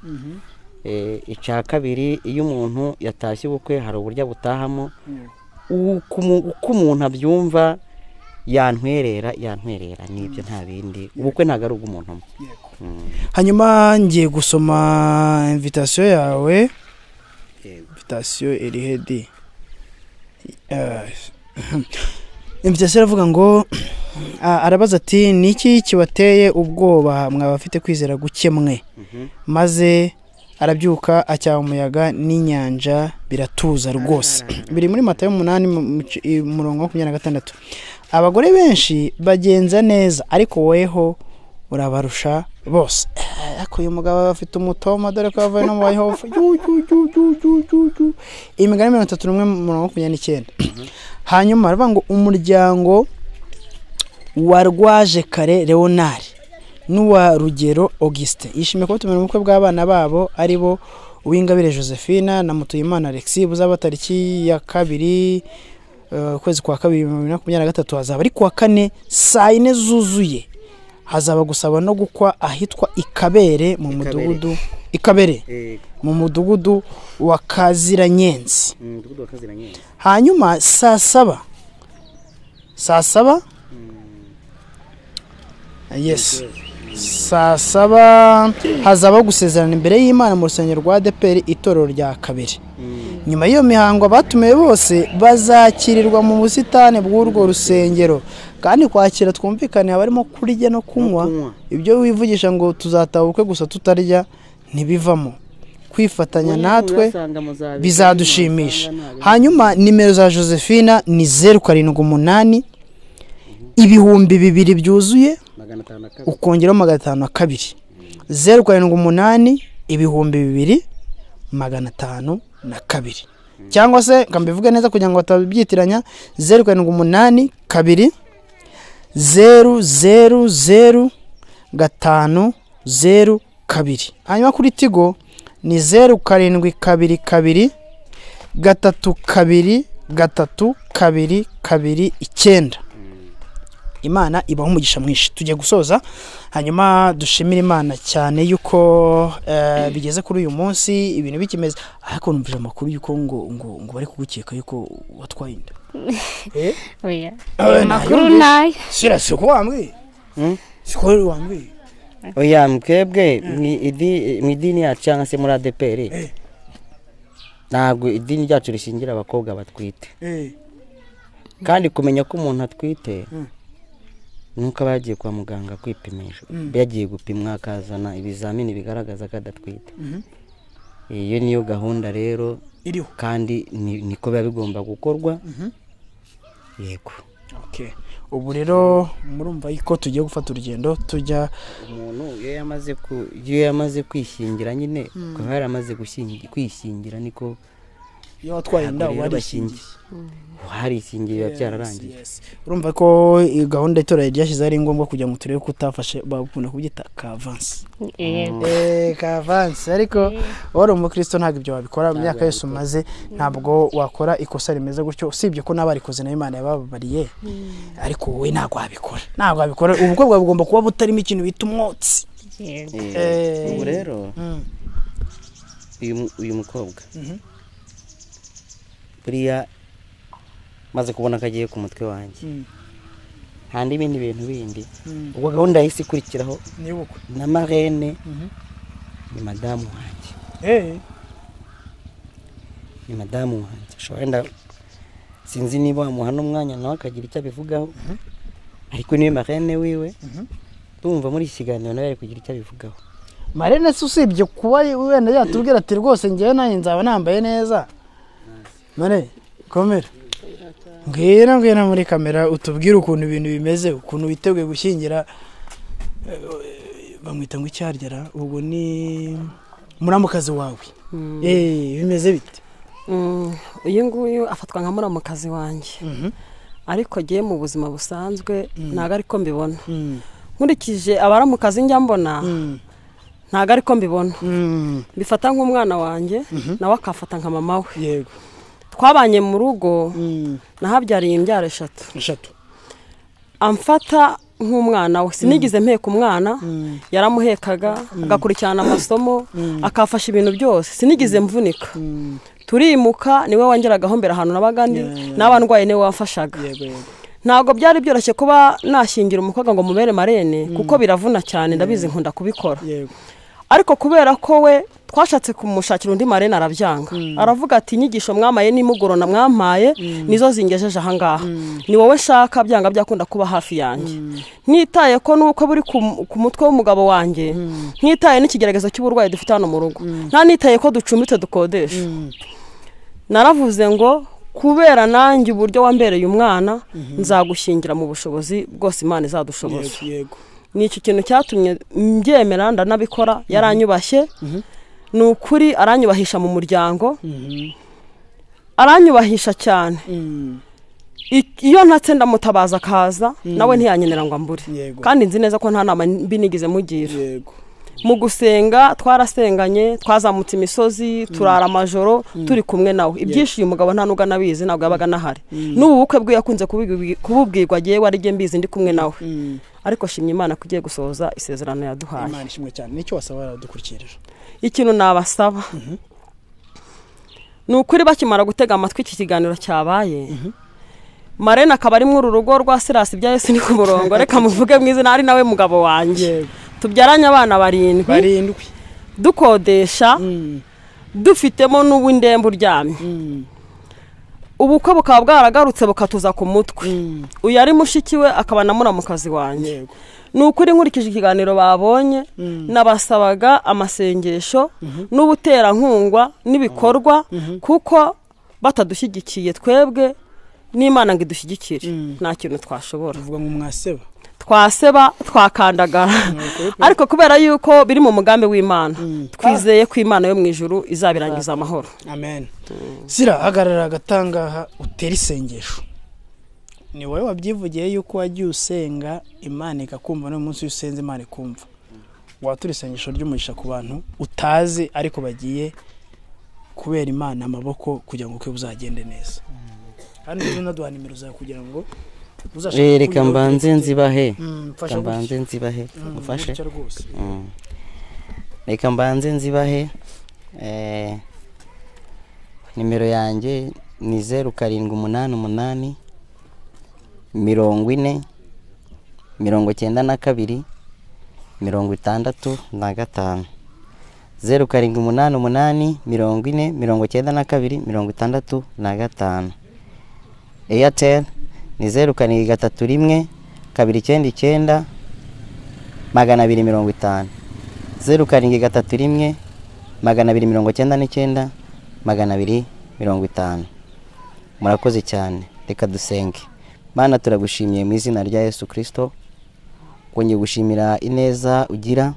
icya kabiri iyo umuntu yatashye ubukwe hari uburyo butahamo uko umuntu abyumva yantwerera nibyo nta bindi ubukwe ntabwo ari ubw'umuntu umwe hanyuma ngiye gusoma invitation yawe invitation erihedi invitation iravuga ngo arabaza ati niki kibateye ubwoba mwaba afite kwizera gukemwe maze arabyuka acyaha umuyaga n'inyanja biratuza rwose biri muri Matayo 8:26 abagore benshi bagenza neza ariko weho urabarusha bose ako uyu mugabo afite umutoma dore ko yavuye no mu Yehova Imigani 31:29 hanyuma aravuga ngo umuryango warwaje kare Leonard n'uwa Rugero Auguste yishimiye ko tumenya ubukwe bw'abana babo ari bo Uwingabire Josephine na Mutuyimana Alexis buzaba tariki ya 2 kwezi kwa 2023 hazaba ari kwa 4 saa 4 zuzuye hazaba gusaba no gukwa ahitwa Ikabere mu mudugudu Ikabere mu mudugudu wa Kaziranyenzi hanyuma saa 7 yes saa 7 hazaba gusezerana imbere y'Imana mu rusengero rwa ADEPR itorero rya kabiri. Nyuma y'iyo mihango abatumiwe bose bazakirirwa mu busitani bw'urwo rusengero, kandi kwakira twumvikane abarimo kurya no kunywa. Ibyo wivugisha ngo tuzatabuke gusa tutarya ntibivamo. Kwifatanya natwe bizadushimisha. Hanyuma nimero za Josephine ni 078 ibihumbi 2 byuzuye ukongeraho 502 078 ibihumbi 2 502 cyangwa se kambivuge neza kugira ngo batabyitiranya 078 2 000 502. Hanyuma kuri Tigo ni 0722 322 322 Imana ibaho umugisha mwinshi. Tujye gusoza hanyuma dushimira Imana cyane yuko bigeze kuri uyu munsi ibintu bikimeze, ariko numvije amakuru yuko ngo bari kugukeka yuko watwaye inda. Oya amakuru nayo sira siko wambwiye siko wambwiye. Oya mwebwe mu idini yacu cyangwa se muri ADEPR ntabwo idini ryacu rishingira abakobwa batwite, kandi kumenya ko umuntu atwite nuko bagiye kwa muganga kwipimisha, yagiye gupimwa akazana ibizamini bigaragaza ko adatwite. Iyo niyo gahunda rero iriho, kandi niko biba bigomba gukorwa. Yego. Okay. Ubu rero murumva yuko tugiye gufata urugendo tujya umuntu iyo yamaze kwishingira nyine ko hari amaze kwishingira niko iyo watwaye inda warishingiye. Hari isingiro byararangiye. Urumva ko gahunda itora ryashize ari ngombwa kujya mu turere kutafashe bakunda kubyita kavance. Kavance ariko wari umukristo ntabwo ibyo wabikora mu myaka yose umaze, ntabwo wakora ikosa rimeze gutyo, usibye ko nabarikoze na Imana yababariye, ariko wowe ntabwo wabikora. Ubukwe bwawe bugomba kuba butarimo ikintu bita umwotsi. Ubu rero uyu mukobwa buriya maze kubona kagiye ku mutwe wanjye handi ibindi bintu bindi. Ubwo gahunda yahise ikurikiraho na marene ni madamu wanjye. Ni madamu wanjye. Wenda sinzi niba amuha n'umwanya nawe akagira icyo abivugaho, ariko niwe marene wiwe tumva muri ikiganiro nawe ari kugira icyo abivugaho. Marene se usibye kuba wenda yatubwira ati rwose ngewe nanjye nzaba nambaye neza. Mane komera ngwira muri kamera utubwire ukuntu ibintu bimeze, ukuntu witeguye gushyingira. Bamwita ngo icyaryara, ubwo ni muramukazi wawe. Bimeze bite? Uyu nguyu afatwa nka muramukazi wanjye, ariko giye mu buzima busanzwe ntago ariko mbibona. Nkurikije abaramukazi njya mbona ntago ariko mbibona. Bifata nk'umwana wanjye nawe akafata nka mama we. Yego. Twabanye mu rugo nahabyariye imbyaro 3. Amfata nk'umwana we, sinigize mpeka umwana, yaramuhekaga agakurikirana amasomo akafasha ibintu byose, sinigize mvunika. Turimuka niwe wangeragaho mbere ahantu nabagandi n'abandwaye niwe wamfashaga. Ntago byari byoroshye kuba nashingira umukobwa ngo mubere marene, kuko biravuna cyane, ndabizi nkunda kubikora. Ariko kubera ko we twashatse kumushakira undi marene arabyanga. Aravuga ati inyigisho mwamaye nimugorona mwampaye nizo zingejeje aha ngaha, ni wowe shaka byanga byakunda kuba hafi yanjye. Nitaye ko nuko buri ku mutwe w'umugabo wanjye, nitaye n'ikigeragezo cy'uburwayi dufite hano mu rugo, nta nitaye ko ducumbitse dukodesha. Naravuze ngo kubera nanjye uburyo wambereye umwana nzagushingira mu bushobozi bwose Imana izadushoboza. Ni iki kintu cyatumye mbyemera ndanabikora. Yaranyubashye, ni ukuri aranyubahisha mu muryango, aranyubahisha cyane. Iyo ntatse ndamutabaza akaza nawe ntiyanyenera ngo ambure, kandi nzi neza ko nta nama mbi nigize mugira. Mu gusenga twarasenganye, twazamutse imisozi, turara amajoro turi kumwe nawe. Ibyishimo umugabo nta nuga nabizi, ntabwo yabaga nahari. N'ubu bukwe bwe yakunze kububwirwa giye wari giye mbizi ndi kumwe nawe. Ariko shimye Imana kugiye gusoza isezerano yaduhaye. Imana ishimwe cyane. Nicyo wasaba dukurikirira. Ikintu nabasaba ni ukuri bakimara gutega amatwi iki kiganiro cyabaye, Marene akaba ari muri urugo rwa Sirasi bya Yesu ni ku murongo reka muvuge mu izina ari nawe mugabo wanjye tubyaranye abana 7 dukodesha dufitemo n'uw'indembe uryamye ubukwe bukaba bwaragarutse bukatuza ku mutwe uyu ari mushikiwe akaba na muramukazi wanjye nukuri nkurikije ikiganiro babonye nabasabaga amasengesho n'ubuterankungwa n'ibikorwa kuko batadushyigikiye twebwe n'Imana ngo idushyigikire nta kintu twashobora uvuga ngo mwaseba twaseba twakandagara ariko kubera yuko biri mu mugambi w'Imana twizeye ko Imana yo mu ijuru izabirangiza amahoro. Amen. Zira hagarara gatangaha utera isengesho. Ni wowe wabyivugiye yuko wagiye usenga Imana ikakumva no munsi usenze Imana ikumva. Watura isengesho ry'umugisha ku bantu utazi ariko bagiye kubera Imana amaboko kugira ngo uke buzagende neza. Kandi unaduha nimero zawe kugira ngo reka mbanze nzibahe mbanze nzibahe mufashe reka mbanze nzibahe nimero yanjye ni 0788 40 92 65 0788 40 92 65 Airtel ni 0731 299 250 0731 299 250. Murakoze cyane reka dusenge. Mana turagushimiye mu izina rya Yesu Kristo, twongeye gushimira ineza ugira,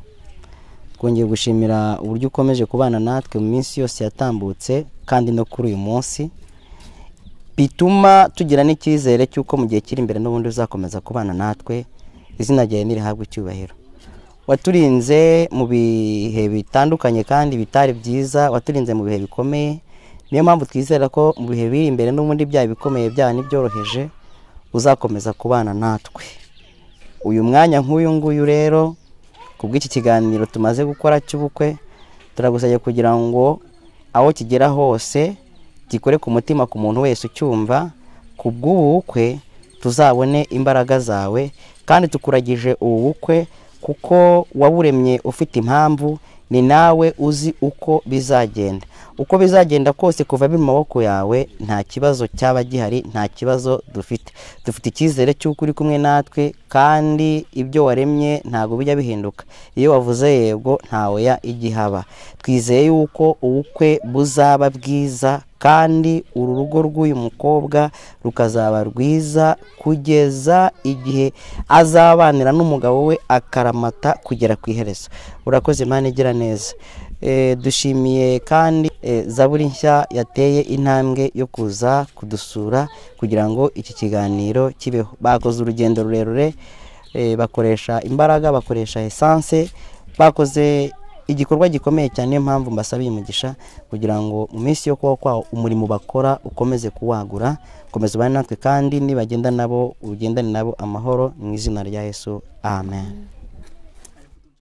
twongeye gushimira uburyo ukomeje kubana natwe mu minsi yose yatambutse kandi no kuri uyu munsi, bituma tugira n'icyizere cy'uko mu gihe kiri imbere n'ubundi uzakomeza kubana natwe. Izina ryawe nirihabwe icyubahiro. Waturinze mu bihe bitandukanye kandi bitari byiza, waturinze mu bihe bikomeye, niyo mpamvu twizera ko mu bihe biri imbere n'ubundi byaha bikomeye byaha n'ibyoroheje uzakomeza kubana natwe. Uyu mwanya nk'uyu nguyu rero kubw'iki kiganiro tumaze gukora cy'ubukwe, turagusabye kugira ngo aho kigera hose gikore ku mutima ku muntu wese ucyumva, kubw'ubukwe tuzabone imbaraga zawe, kandi tukuragije ubu bukwe kuko waburemye ufite impamvu, ni nawe uzi uko bizagenda. Uko bizagenda kose kuva mu maboko yawe nta kibazo cyaba gihari, nta kibazo dufite icyizere cy'uko uri kumwe natwe, kandi ibyo waremye ntago bijya bihinduka. Iyo wavuze yego ntawe ya igihaba. Twizeye yuko ubukwe buzaba bwiza, kandi uru rugo rw'uyu mukobwa rukazaba rwiza kugeza igihe azabanira n'umugabo we akaramata kugera ku iherezo. Urakoze Imana igira neza. Dushimiye kandi Zaburi nshya yateye intambwe yo kuza kudusura kugira ngo iki kiganiro kibeho. Bakoze urugendo rurerure, bakoresha imbaraga, bakoresha essence, bakoze igikorwa gikomeye cyane. Niyo mpamvu mbasabiye umugisha kugira ngo mu minsi yo kubaho kwawo umurimo bakora ukomeze kuwagura, ukomeze ubane natwe, kandi nibagenda nabo ugendane nabo amahoro mu izina rya Yesu. Amen.